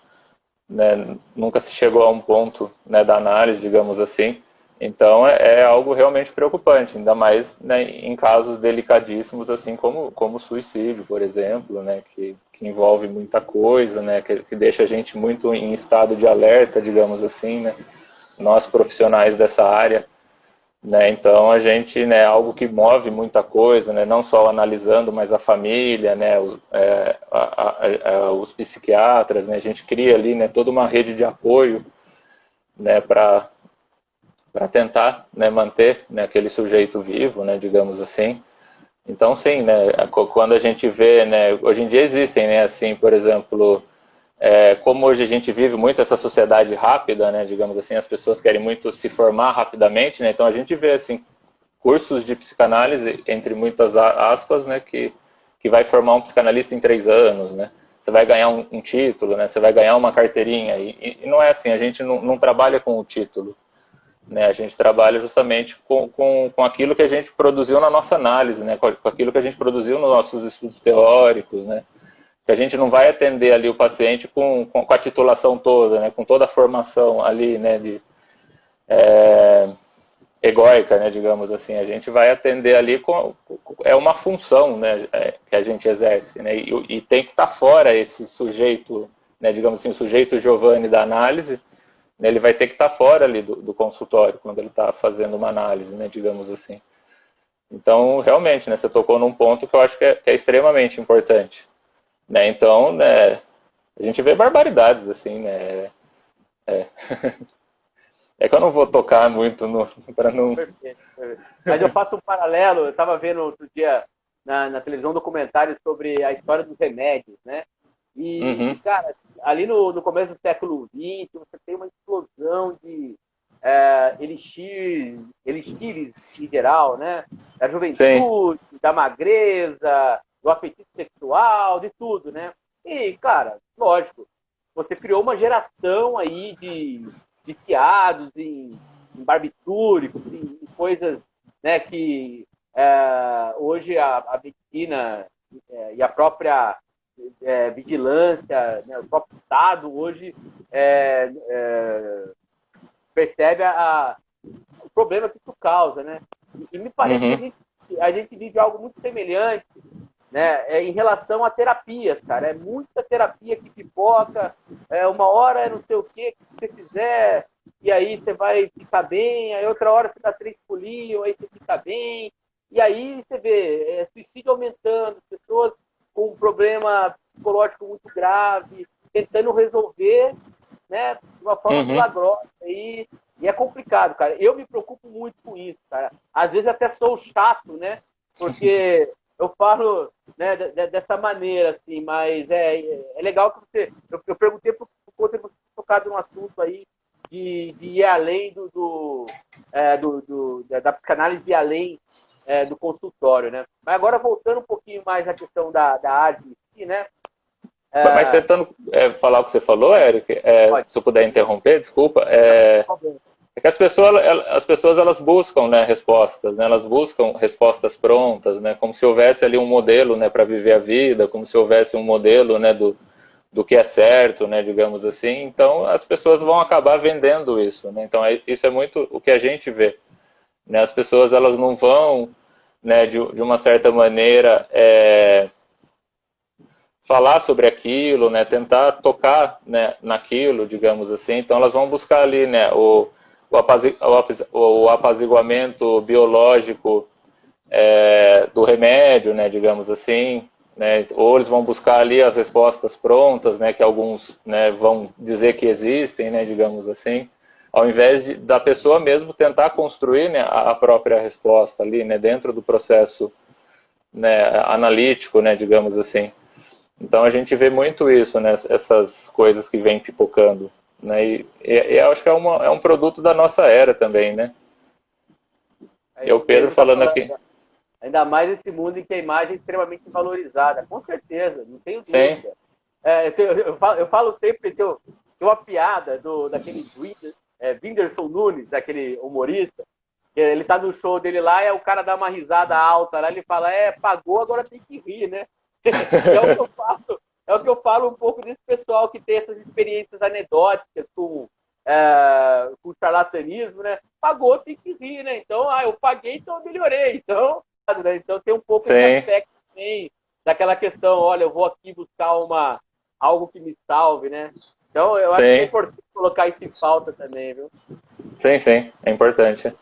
né, nunca se chegou a um ponto, né, da análise, digamos assim. Então é algo realmente preocupante, ainda mais, né, em casos delicadíssimos, assim como o suicídio, por exemplo, né, que envolve muita coisa, né, que deixa a gente muito em estado de alerta, digamos assim, né, nós profissionais dessa área. Né, então a gente, né, algo que move muita coisa, né, não só analisando, mas a família, né, os psiquiatras, né, a gente cria ali, né, toda uma rede de apoio, né, para tentar, né, manter, né, aquele sujeito vivo, né, digamos assim. Então, sim, né, quando a gente vê, né, hoje em dia existem, né, assim, por exemplo, como hoje a gente vive muito essa sociedade rápida, né, digamos assim, as pessoas querem muito se formar rapidamente, né, então a gente vê, assim, cursos de psicanálise, entre muitas aspas, né, que vai formar um psicanalista em 3 anos, né, você vai ganhar um título, né, você vai ganhar uma carteirinha, e não é assim, a gente não trabalha com o título, né? A gente trabalha justamente com aquilo que a gente produziu na nossa análise, né? Com aquilo que a gente produziu nos nossos estudos teóricos, né? Que a gente não vai atender ali o paciente com a titulação toda, né? Com toda a formação ali, né? Egóica, né? Digamos assim, a gente vai atender ali é uma função, né? Que a gente exerce, né? E tem que estar fora esse sujeito, né? Digamos assim, o sujeito Giovanni da análise, né, ele vai ter que estar fora ali do consultório quando ele está fazendo uma análise, né, digamos assim. Então, realmente, né, você tocou num ponto que eu acho que é extremamente importante. Né? Então, né, a gente vê barbaridades, assim, né? É, é que eu não vou tocar muito para não... Perfeito, perfeito. Mas eu faço um paralelo, eu estava vendo outro dia na televisão um documentário sobre a história dos remédios, né? E Uhum, cara, ali no começo do século XX, você tem uma explosão de elixires em geral, né? Da sim. juventude, da magreza, do apetite sexual, de tudo, né? E, cara, lógico, você criou uma geração aí de viciados em barbitúricos, em coisas, né, que hoje a medicina e a própria vigilância, né, o próprio Estado hoje percebe o problema que isso causa, né? E me parece que Uhum, a gente vive algo muito semelhante, né? Em relação a terapias, cara. É muita terapia que pipoca, uma hora é não sei o que você fizer, e aí você vai ficar bem, aí outra hora você dá 3 pulinhos, aí você fica bem, e aí você vê suicídio aumentando, pessoas com um problema psicológico muito grave, tentando resolver, né, de uma forma uhum, milagrosa. E é complicado, cara. Eu me preocupo muito com isso, cara. Às vezes até sou chato, né? Porque eu falo, né, dessa maneira, assim, mas é legal que você. Eu perguntei por conta de você ter tocado um assunto aí de ir além da psicanálise, ir além do consultório, né? Mas agora, voltando um pouquinho mais à questão da arte em si, né? Mas tentando falar o que você falou, Eric, se eu puder interromper, desculpa, que as pessoas elas buscam, né, respostas, né, elas buscam respostas prontas, né, como se houvesse ali um modelo, né, para viver a vida, como se houvesse um modelo, né, do que é certo, né, digamos assim. Então as pessoas vão acabar vendendo isso, né? Então isso é muito o que a gente vê, né? As pessoas elas não vão, né, de uma certa maneira falar sobre aquilo, né, tentar tocar, né, naquilo, digamos assim. Então elas vão buscar ali, né, o apaziguamento biológico do remédio, né, digamos assim, né, ou eles vão buscar ali as respostas prontas, né, que alguns, né, vão dizer que existem, né, digamos assim, ao invés da pessoa mesmo tentar construir, né, a própria resposta ali, né, dentro do processo, né, analítico, né, digamos assim. Então a gente vê muito isso, né, essas coisas que vêm pipocando, né, e eu acho que é um produto da nossa era também, né. E o Pedro falando aqui. Ainda mais nesse mundo em que a imagem é extremamente valorizada, com certeza, não tenho Sim. dúvida. Eu falo sempre, tem uma piada daquele Whindersson Nunes, daquele humorista, que ele tá no show dele lá e o cara dá uma risada alta lá, ele fala, pagou, agora tem que rir, né? É o que eu falo um pouco desse pessoal que tem essas experiências anedóticas com charlatanismo, né? Pagou, tem que rir, né? Então, eu paguei, então eu melhorei. Então, né? Então tem um pouco de aspecto também daquela questão, olha, eu vou aqui buscar algo que me salve, né? Então, eu acho que é importante colocar isso em pauta também, viu? Sim, sim, é importante.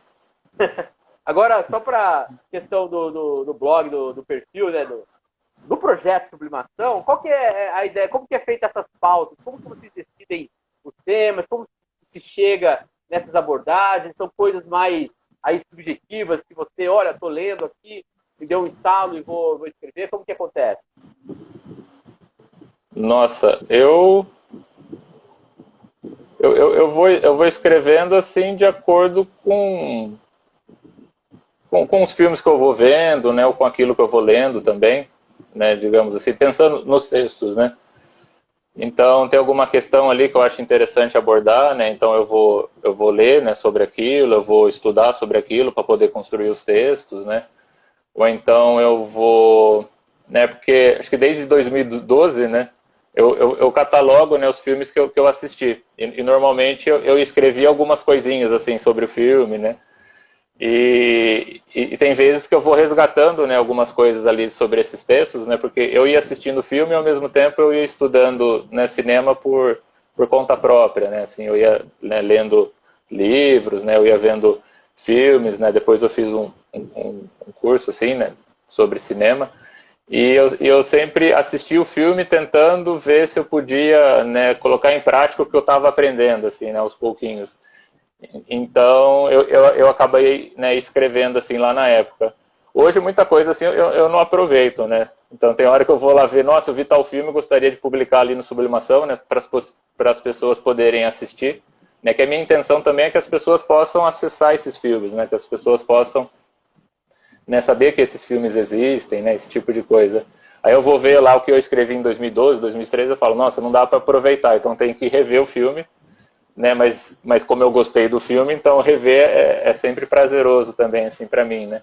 Agora, só para questão do blog, do perfil, né, do projeto Sublimação, qual que é a ideia? Como que é feita essas pautas? Como que vocês decidem os temas? Como se chega nessas abordagens? São coisas mais aí subjetivas que você, olha, estou lendo aqui, me deu um estalo e vou escrever. Como que acontece? Nossa, eu vou escrevendo assim de acordo com os filmes que eu vou vendo, né, ou com aquilo que eu vou lendo também, né, digamos assim, pensando nos textos, né. Então tem alguma questão ali que eu acho interessante abordar, né, então eu vou ler, né, sobre aquilo, eu vou estudar sobre aquilo para poder construir os textos, né, ou então eu vou, né, porque acho que desde 2012, né, eu catalogo, né, os filmes que eu assisti, e normalmente eu escrevi algumas coisinhas assim sobre o filme, né, e tem vezes que eu vou resgatando, né, algumas coisas ali sobre esses textos, né, porque eu ia assistindo o filme e ao mesmo tempo eu ia estudando, né, cinema por conta própria, né, assim, eu ia, né, lendo livros, né, eu ia vendo filmes, né, depois eu fiz um curso assim, né, sobre cinema, e eu sempre assisti o filme tentando ver se eu podia, né, colocar em prática o que eu estava aprendendo, assim, né, aos pouquinhos. Então eu acabei, né, escrevendo assim lá na época. Hoje muita coisa assim eu não aproveito, né? Então tem hora que eu vou lá ver, nossa, eu vi tal filme, gostaria de publicar ali no Sublimação, né, para as pessoas poderem assistir, né? Que a minha intenção também é que as pessoas possam acessar esses filmes, né? Que as pessoas possam, né, saber que esses filmes existem, né? Esse tipo de coisa. Aí eu vou ver lá o que eu escrevi em 2012, 2013, eu falo, nossa, não dá para aproveitar, então tem que rever o filme, né, mas como eu gostei do filme, então rever é sempre prazeroso também, assim, para mim, né.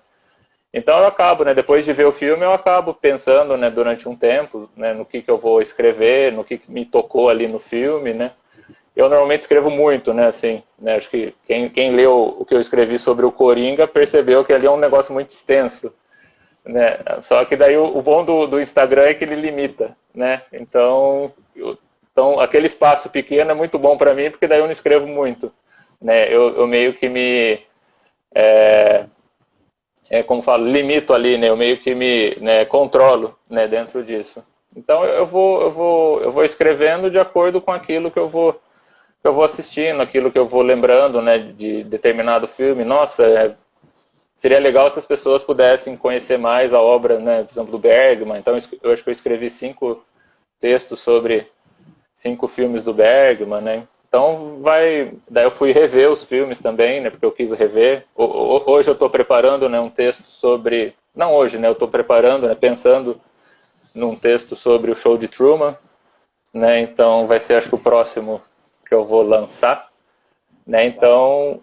Então eu acabo, né, depois de ver o filme, eu acabo pensando, né, durante um tempo, né, no que eu vou escrever, no que me tocou ali no filme, né. Eu normalmente escrevo muito, né, assim, né, acho que quem leu o que eu escrevi sobre o Coringa percebeu que ali é um negócio muito extenso, né, só que daí o bom do Instagram é que ele limita, né, então aquele espaço pequeno é muito bom para mim, porque daí eu não escrevo muito, né? Eu meio que me, como falo, limito ali, né? Eu meio que me, né, controlo, né, dentro disso. Então eu vou escrevendo de acordo com aquilo que eu vou assistindo, aquilo que eu vou lembrando, né, de determinado filme. Nossa, seria legal se as pessoas pudessem conhecer mais a obra, né, por exemplo, do Bergman. Então eu acho que eu escrevi 5 textos sobre 5 filmes do Bergman, né? Então daí eu fui rever os filmes também, né, porque eu quis rever. Hoje eu estou preparando, né, um texto sobre, não hoje, né, eu estou preparando, né, pensando num texto sobre o Show de Truman, né, então vai ser acho que o próximo que eu vou lançar, né, então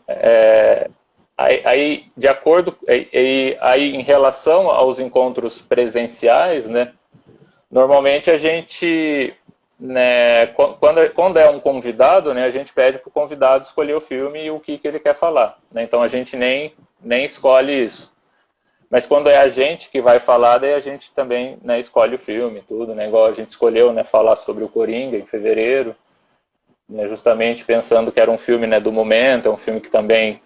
aí de acordo, aí em relação aos encontros presenciais, né, normalmente a gente, né, quando é um convidado, né, a gente pede para o convidado escolher o filme e o que ele quer falar, né, então a gente nem escolhe isso. Mas quando é a gente que vai falar, daí a gente também, né, escolhe o filme, tudo, né? Igual a gente escolheu, né, falar sobre o Coringa em fevereiro, né, justamente pensando que era um filme, né, do momento, é um filme que também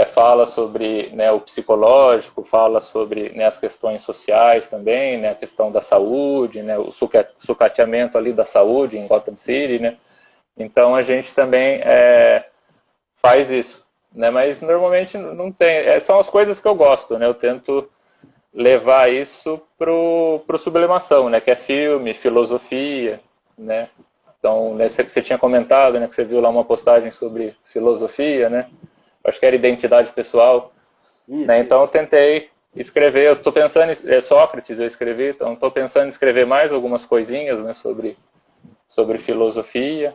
fala sobre, né, o psicológico, fala sobre, né, as questões sociais também, né, a questão da saúde, né, o sucateamento ali da saúde em Gotham City, né? Então a gente também faz isso. Né, mas normalmente não tem. São as coisas que eu gosto, né? Eu tento levar isso pro sublimação, né? Que é filme, filosofia, né? Então, né, você tinha comentado, né? Que você viu lá uma postagem sobre filosofia, né? Acho que era identidade pessoal, isso, né? Então eu tentei escrever. Eu estou pensando em Sócrates, eu escrevi. Então estou pensando em escrever mais algumas coisinhas, né? Sobre filosofia.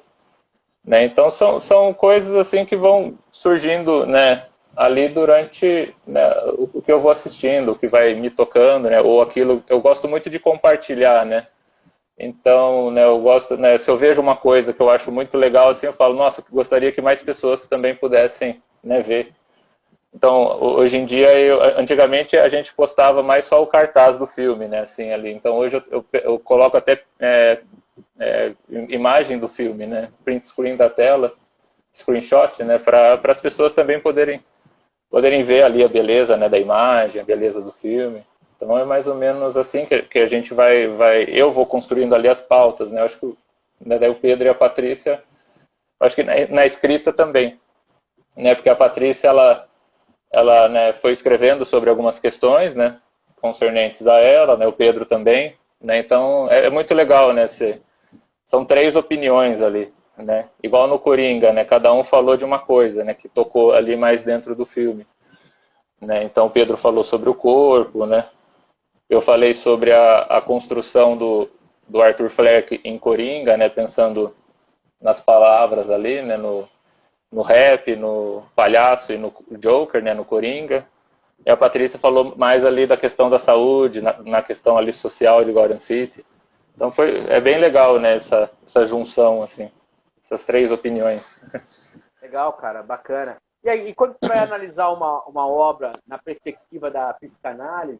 Né? Então são coisas assim que vão surgindo, né, ali durante, né, o que eu vou assistindo, o que vai me tocando, né, ou aquilo. Eu gosto muito de compartilhar, né? Então, né, eu gosto, né, se eu vejo uma coisa que eu acho muito legal, assim, eu falo, nossa, gostaria que mais pessoas também pudessem, né, ver. Então, hoje em dia, antigamente a gente postava mais só o cartaz do filme, né, assim, ali. Então, hoje eu coloco até imagem do filme, né, print screen da tela, screenshot, né, para as pessoas também poderem ver ali a beleza, né, da imagem, a beleza do filme. Então, é mais ou menos assim que a gente eu vou construindo ali as pautas, né, eu acho que, né, daí o Pedro e a Patrícia, acho que na escrita também, né, porque a Patrícia, ela né, foi escrevendo sobre algumas questões, né, concernentes a ela, né, o Pedro também, né, então é muito legal, né, são 3 opiniões ali, né, igual no Coringa, né, cada um falou de uma coisa, né, que tocou ali mais dentro do filme, né, então o Pedro falou sobre o corpo, né, eu falei sobre a construção do Arthur Fleck em Coringa, né, pensando nas palavras ali, né, no rap, no palhaço e no Joker, né, no Coringa. E a Patrícia falou mais ali da questão da saúde, na questão ali social de Gotham City. Então é bem legal, né, essa junção, assim, essas 3 opiniões. Legal, cara, bacana. E aí, quando você vai analisar uma obra na perspectiva da psicanálise,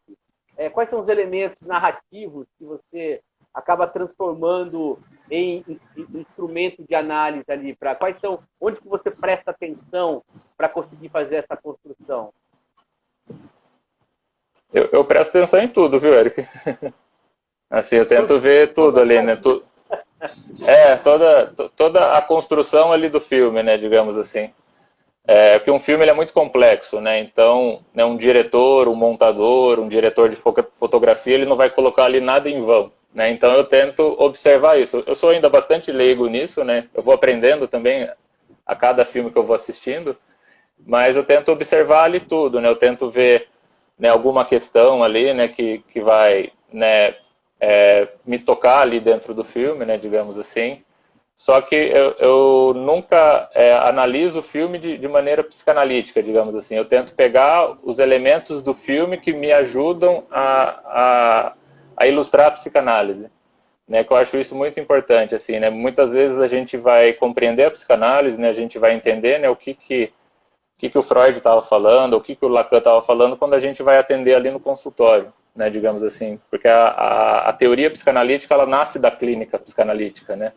quais são os elementos narrativos que você acaba transformando em instrumento de análise ali? Onde que você presta atenção para conseguir fazer essa construção? Eu presto atenção em tudo, viu, Eric? Assim, eu tento ver tudo ali, né? Toda a construção ali do filme, né, digamos assim. Porque um filme ele é muito complexo, né? Então, né, um diretor, um montador, um diretor de fotografia, ele não vai colocar ali nada em vão, né? Então eu tento observar isso. Eu sou ainda bastante leigo nisso, né? Eu vou aprendendo também a cada filme que eu vou assistindo, mas eu tento observar ali tudo, né? Eu tento ver, né, alguma questão ali, né, que vai, né, me tocar ali dentro do filme, né, digamos assim. Só que eu nunca analiso o filme de maneira psicanalítica, digamos assim. Eu tento pegar os elementos do filme que me ajudam a ilustrar a psicanálise, né? Que eu acho isso muito importante, assim, né? Muitas vezes a gente vai compreender a psicanálise, né? A gente vai entender, né, o que o Freud estava falando, o que o Lacan estava falando quando a gente vai atender ali no consultório, né? Digamos assim, porque a teoria psicanalítica ela nasce da clínica psicanalítica, né?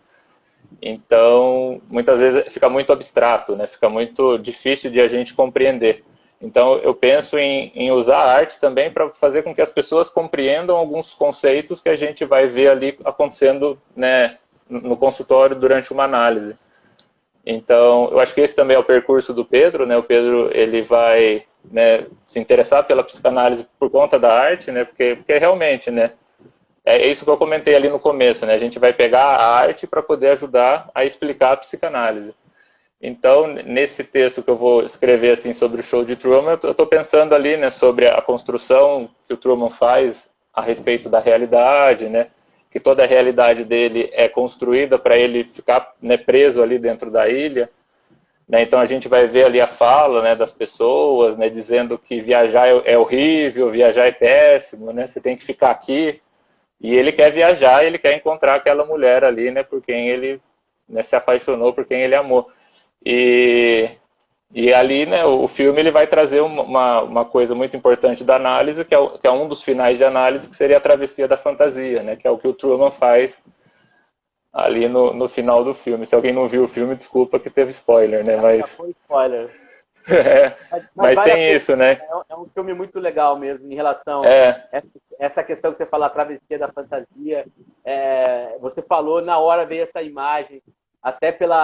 Então, muitas vezes fica muito abstrato, né? Fica muito difícil de a gente compreender. Então, eu penso em usar a arte também para fazer com que as pessoas compreendam alguns conceitos que a gente vai ver ali acontecendo, né, no consultório durante uma análise. Então, eu acho que esse também é o percurso do Pedro, né? O Pedro, ele vai, né, se interessar pela psicanálise por conta da arte, né? Porque realmente, né, é isso que eu comentei ali no começo, né? A gente vai pegar a arte para poder ajudar a explicar a psicanálise. Então, nesse texto que eu vou escrever assim sobre o show de Truman, eu estou pensando ali, né, sobre a construção que o Truman faz a respeito da realidade, né, que toda a realidade dele é construída para ele ficar, né, preso ali dentro da ilha, né. Então a gente vai ver ali a fala, né, das pessoas, né, dizendo que viajar é horrível, viajar é péssimo, né, você tem que ficar aqui. E ele quer viajar, ele quer encontrar aquela mulher ali, né, por quem ele, né, se apaixonou, por quem ele amou. E, e ali, né, o filme ele vai trazer uma coisa muito importante da análise, que é um dos finais de análise, que seria a travessia da fantasia, né, que é o que o Truman faz ali no final do filme. Se alguém não viu o filme, desculpa que teve spoiler, né, Já mas... foi spoiler. É, Mas mas vale a tem pena. isso, né? É um filme muito legal mesmo em relação É, a essa questão que você fala, a travessia da fantasia. Você falou, na hora veio essa imagem, até pelo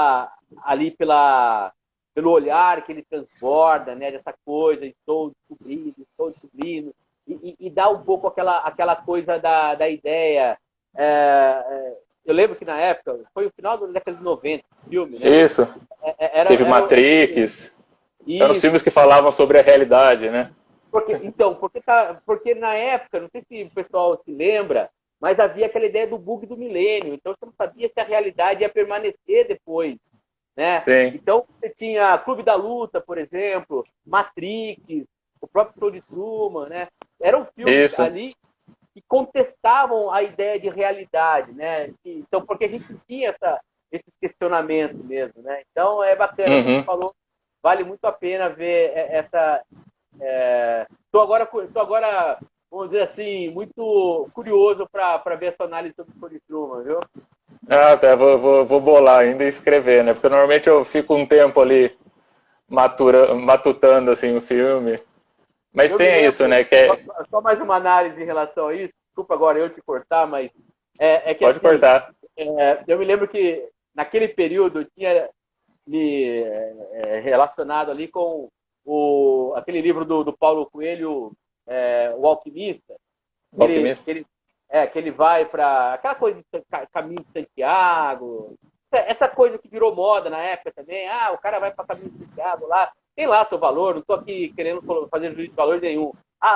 olhar que ele transborda, né, dessa coisa, estou descobrindo, e dá um pouco aquela coisa da ideia. Eu lembro que na época, foi o final da década de 90, o filme, né? isso. Teve Matrix. Eram os Isso. filmes que falavam sobre a realidade, né? Porque na época, não sei se o pessoal se lembra, mas havia aquela ideia do bug do milênio. Então você não sabia se a realidade ia permanecer depois, né? Sim. Então você tinha Clube da Luta, por exemplo, Matrix, o próprio Show de Truman, né? Eram filmes Isso. ali que contestavam a ideia de realidade, né? Então, porque a gente tinha esses questionamentos mesmo, né? Então é bacana, como você falou, vale muito a pena ver essa. Estou agora, vamos dizer assim, muito curioso para ver essa análise sobre o Show de Truman, viu? Ah, tá, vou bolar ainda e escrever, né? Porque normalmente eu fico um tempo ali matutando assim o filme. Mas Eu me tem isso, lembro, né? Que é... só mais uma análise em relação a isso, desculpa agora eu te cortar, mas é que Pode assim, cortar. eu me lembro que naquele período eu tinha me relacionado ali com aquele livro do Paulo Coelho, O Alquimista, O Alquimista. que ele vai para aquela coisa de Caminho de Santiago, essa coisa que virou moda na época também. O cara vai para Caminho de Santiago lá, tem lá seu valor, não estou aqui querendo fazer juízo de valor nenhum.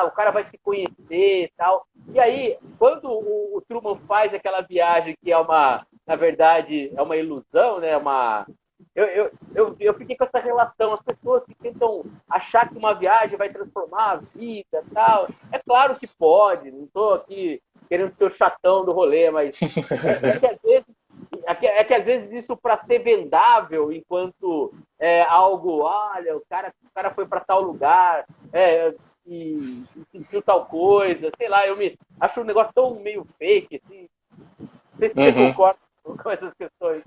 O cara vai se conhecer e tal. E aí, quando o Truman faz aquela viagem que na verdade, é uma ilusão, né? Eu fiquei com essa relação, as pessoas que tentam achar que uma viagem vai transformar a vida e tal. É claro que pode, não estou aqui querendo ser o chatão do rolê, mas que às vezes isso para ser vendável enquanto algo, olha, o cara foi para tal lugar e sentiu tal coisa, sei lá, eu me acho um negócio tão meio fake, assim. Não sei se você concorda com essas questões.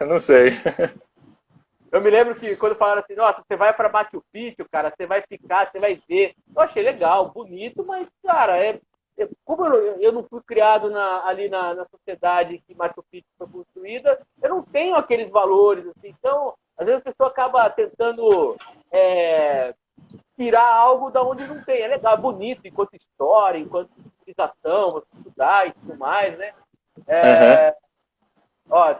Não sei. Eu me lembro que quando falaram assim, nossa, você vai para Machu Picchu, cara, você vai ficar, você vai ver. Eu achei legal, bonito, mas, cara, como eu não fui criado ali na sociedade que Machu Picchu foi construída, eu não tenho aqueles valores, assim. Então, às vezes a pessoa acaba tentando tirar algo da onde não tem. É legal, é bonito, enquanto história, enquanto civilização, você estudar e tudo mais, né?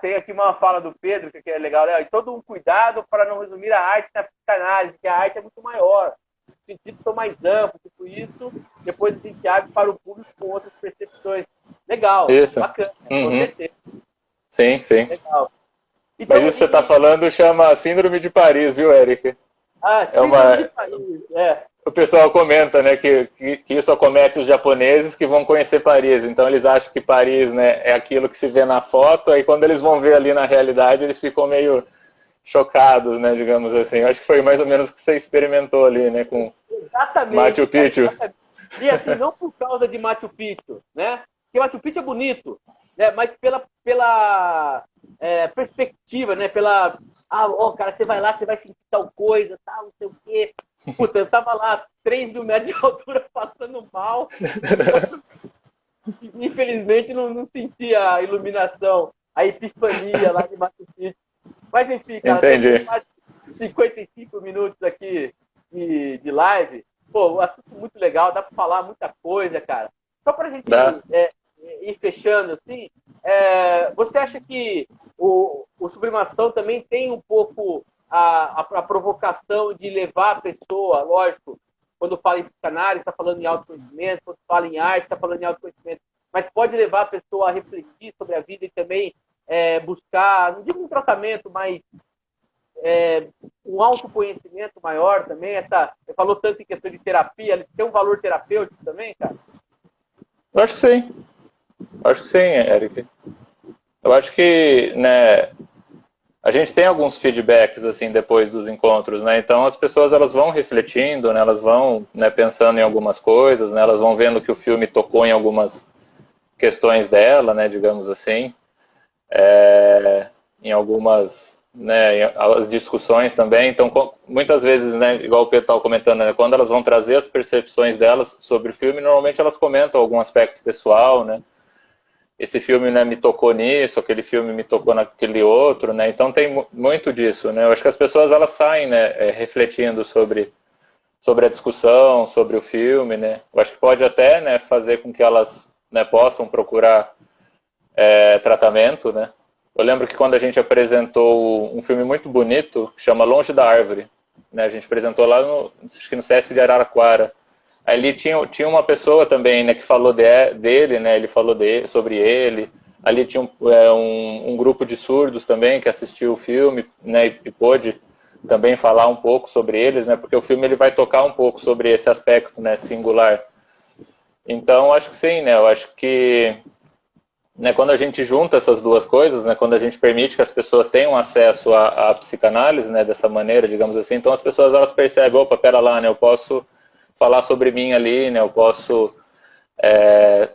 Tem aqui uma fala do Pedro, que é legal, né? Todo um cuidado para não resumir a arte na psicanálise, que a arte é muito maior. Os sentidos são mais amplos, tudo isso, depois a gente abre para o público com outras percepções. Legal, isso. Bacana, com certeza. Sim. Legal. Então, mas isso que você está falando chama Síndrome de Paris, viu, Eric? Síndrome de Paris, O pessoal comenta, né, que isso acomete os japoneses que vão conhecer Paris. Então eles acham que Paris, né, é aquilo que se vê na foto. Aí quando eles vão ver ali na realidade, eles ficam meio chocados, né, digamos assim. Eu acho que foi mais ou menos o que você experimentou ali, né, com Machu Picchu. Exatamente. E assim, não por causa de Machu Picchu, né? Porque Machu Picchu é bonito, né? Mas pela perspectiva, né? Cara, você vai lá, você vai sentir tal coisa, tal, não sei o quê. Puta, eu tava lá, 3.000 metros de altura, passando mal. Infelizmente, não senti a iluminação, a epifania lá de Machu Picchu. Mas, enfim, cara, Entendi. mais de 55 minutos aqui de live. Pô, o assunto muito legal, dá para falar muita coisa, cara. Só para a gente ir fechando, assim, você acha que o Sublimação também tem um pouco a provocação de levar a pessoa, lógico, quando fala em psicanálise, está falando em autoconhecimento, quando fala em arte, está falando em autoconhecimento, mas pode levar a pessoa a refletir sobre a vida e também buscar, não digo um tratamento, mas um autoconhecimento maior também. Você falou tanto em questão de terapia, ele tem um valor terapêutico também, cara? Eu acho que sim. Eu acho que sim, Eric. Eu acho que, né, a gente tem alguns feedbacks assim depois dos encontros, né? Então as pessoas elas vão refletindo, né? Elas vão, né, pensando em algumas coisas, né? Elas vão vendo que o filme tocou em algumas questões dela, né? Digamos assim, em algumas, né? As discussões também. Então muitas vezes, né? Igual o Pedro estava comentando, né, quando elas vão trazer as percepções delas sobre o filme, normalmente elas comentam algum aspecto pessoal, né? Esse filme, né, me tocou nisso, aquele filme me tocou naquele outro, né? Então tem muito disso, né? Eu acho que as pessoas elas saem, né, refletindo sobre a discussão, sobre o filme, né? Eu acho que pode até, né, fazer com que elas, né, possam procurar tratamento, né? Eu lembro que quando a gente apresentou um filme muito bonito que chama Longe da Árvore, né? A gente apresentou lá acho que no Sesc de Araraquara. Ali tinha uma pessoa também, né, que falou dele, né, ele falou sobre ele. Ali tinha um grupo de surdos também que assistiu o filme, né, e pôde também falar um pouco sobre eles, né, porque o filme ele vai tocar um pouco sobre esse aspecto, né, singular. Então, acho que sim, né, eu acho que, né, quando a gente junta essas duas coisas, né, quando a gente permite que as pessoas tenham acesso à psicanálise, né, dessa maneira, digamos assim, então as pessoas elas percebem, opa, pera lá, né, eu posso falar sobre mim ali, né? Eu posso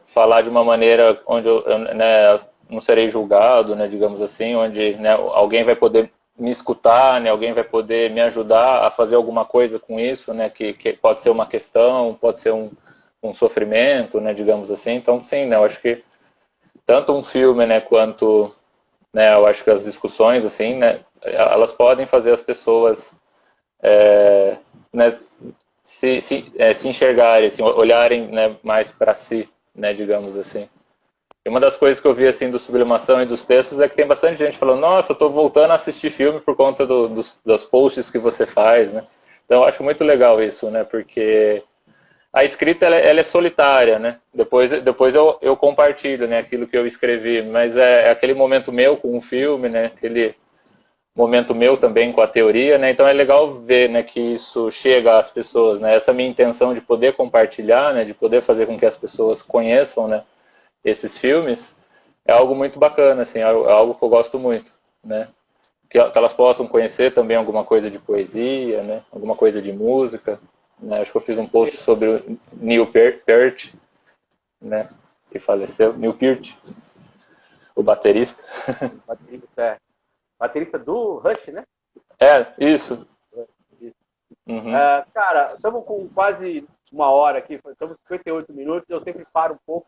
falar de uma maneira onde eu, né, não serei julgado, né? Digamos assim, onde, né, alguém vai poder me escutar, né? Alguém vai poder me ajudar a fazer alguma coisa com isso, né? Que pode ser uma questão, pode ser um sofrimento, né? Digamos assim. Então, sim, né? Eu acho que tanto um filme, né? Quanto, né? Eu acho que as discussões, assim, né? Elas podem fazer as pessoas, né, se enxergarem, assim, olharem, né, mais para si, né, digamos assim. E uma das coisas que eu vi assim do Sublimação e dos textos é que tem bastante gente falando, nossa, eu tô voltando a assistir filme por conta dos posts que você faz, né? Então eu acho muito legal isso, né? Porque a escrita ela é solitária, né? Depois eu compartilho, né, aquilo que eu escrevi, mas é aquele momento meu com o filme, né? Aquele momento meu também com a teoria, né? Então é legal ver, né, que isso chega às pessoas, né? Essa minha intenção de poder compartilhar, né, de poder fazer com que as pessoas conheçam, né, esses filmes, é algo muito bacana, assim, é algo que eu gosto muito, né? Que elas possam conhecer também alguma coisa de poesia, né? Alguma coisa de música, né? Acho que eu fiz um post sobre o Neil Peart, né? Que faleceu, Neil Peart, o baterista. Baterista do Rush, né? Isso. Isso. Uhum. Cara, estamos com quase uma hora aqui, estamos com 58 minutos, eu sempre paro um pouco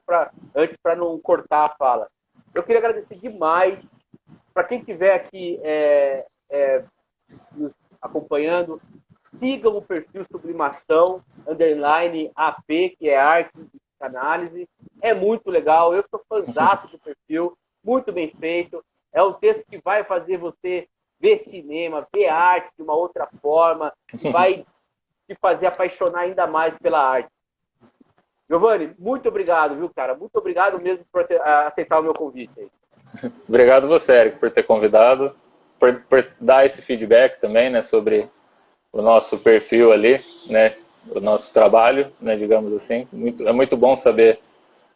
antes para não cortar a fala. Eu queria agradecer demais para quem estiver aqui nos acompanhando, sigam o perfil Sublimação _AP, que é arte de psicanálise. É muito legal, eu sou fãzaço do perfil, muito bem feito. É um texto que vai fazer você ver cinema, ver arte de uma outra forma, vai te fazer apaixonar ainda mais pela arte. Giovanni, muito obrigado, viu, cara? Muito obrigado mesmo por aceitar o meu convite aí. Obrigado você, Eric, por ter convidado, por dar esse feedback também, né, sobre o nosso perfil ali, né, o nosso trabalho, né, digamos assim. É muito bom saber,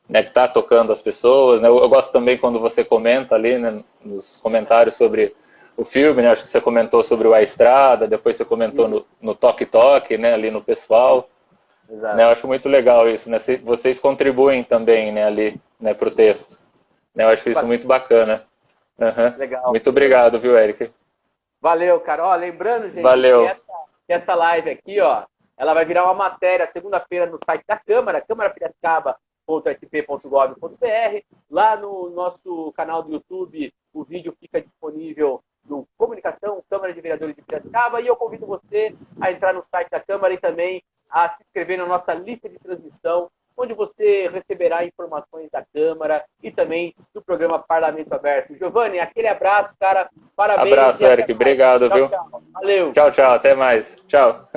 né, que está tocando as pessoas, né. Eu gosto também quando você comenta ali, né, nos comentários sobre o filme, né, acho que você comentou sobre o A Estrada, depois você comentou no Toque Toque, né, ali no pessoal. Né, eu acho muito legal isso, né, vocês contribuem também, né, ali, né, para o texto. Eu acho isso muito bacana. Uhum. Legal. Muito obrigado, viu, Eric? Valeu, cara. Ó, lembrando, gente, Valeu. que essa live aqui, ó, ela vai virar uma matéria segunda-feira no site da Câmara, câmarapiracicaba.sp.gov.br. Lá no nosso canal do YouTube, o vídeo fica disponível no Comunicação, Câmara de Vereadores de Piracicaba, e eu convido você a entrar no site da Câmara e também a se inscrever na nossa lista de transmissão, onde você receberá informações da Câmara e também do programa Parlamento Aberto. Giovanni, aquele abraço, cara. Parabéns. Abraço, Eric. Obrigado, viu? Tchau. Valeu. Tchau, tchau. Até mais. Tchau.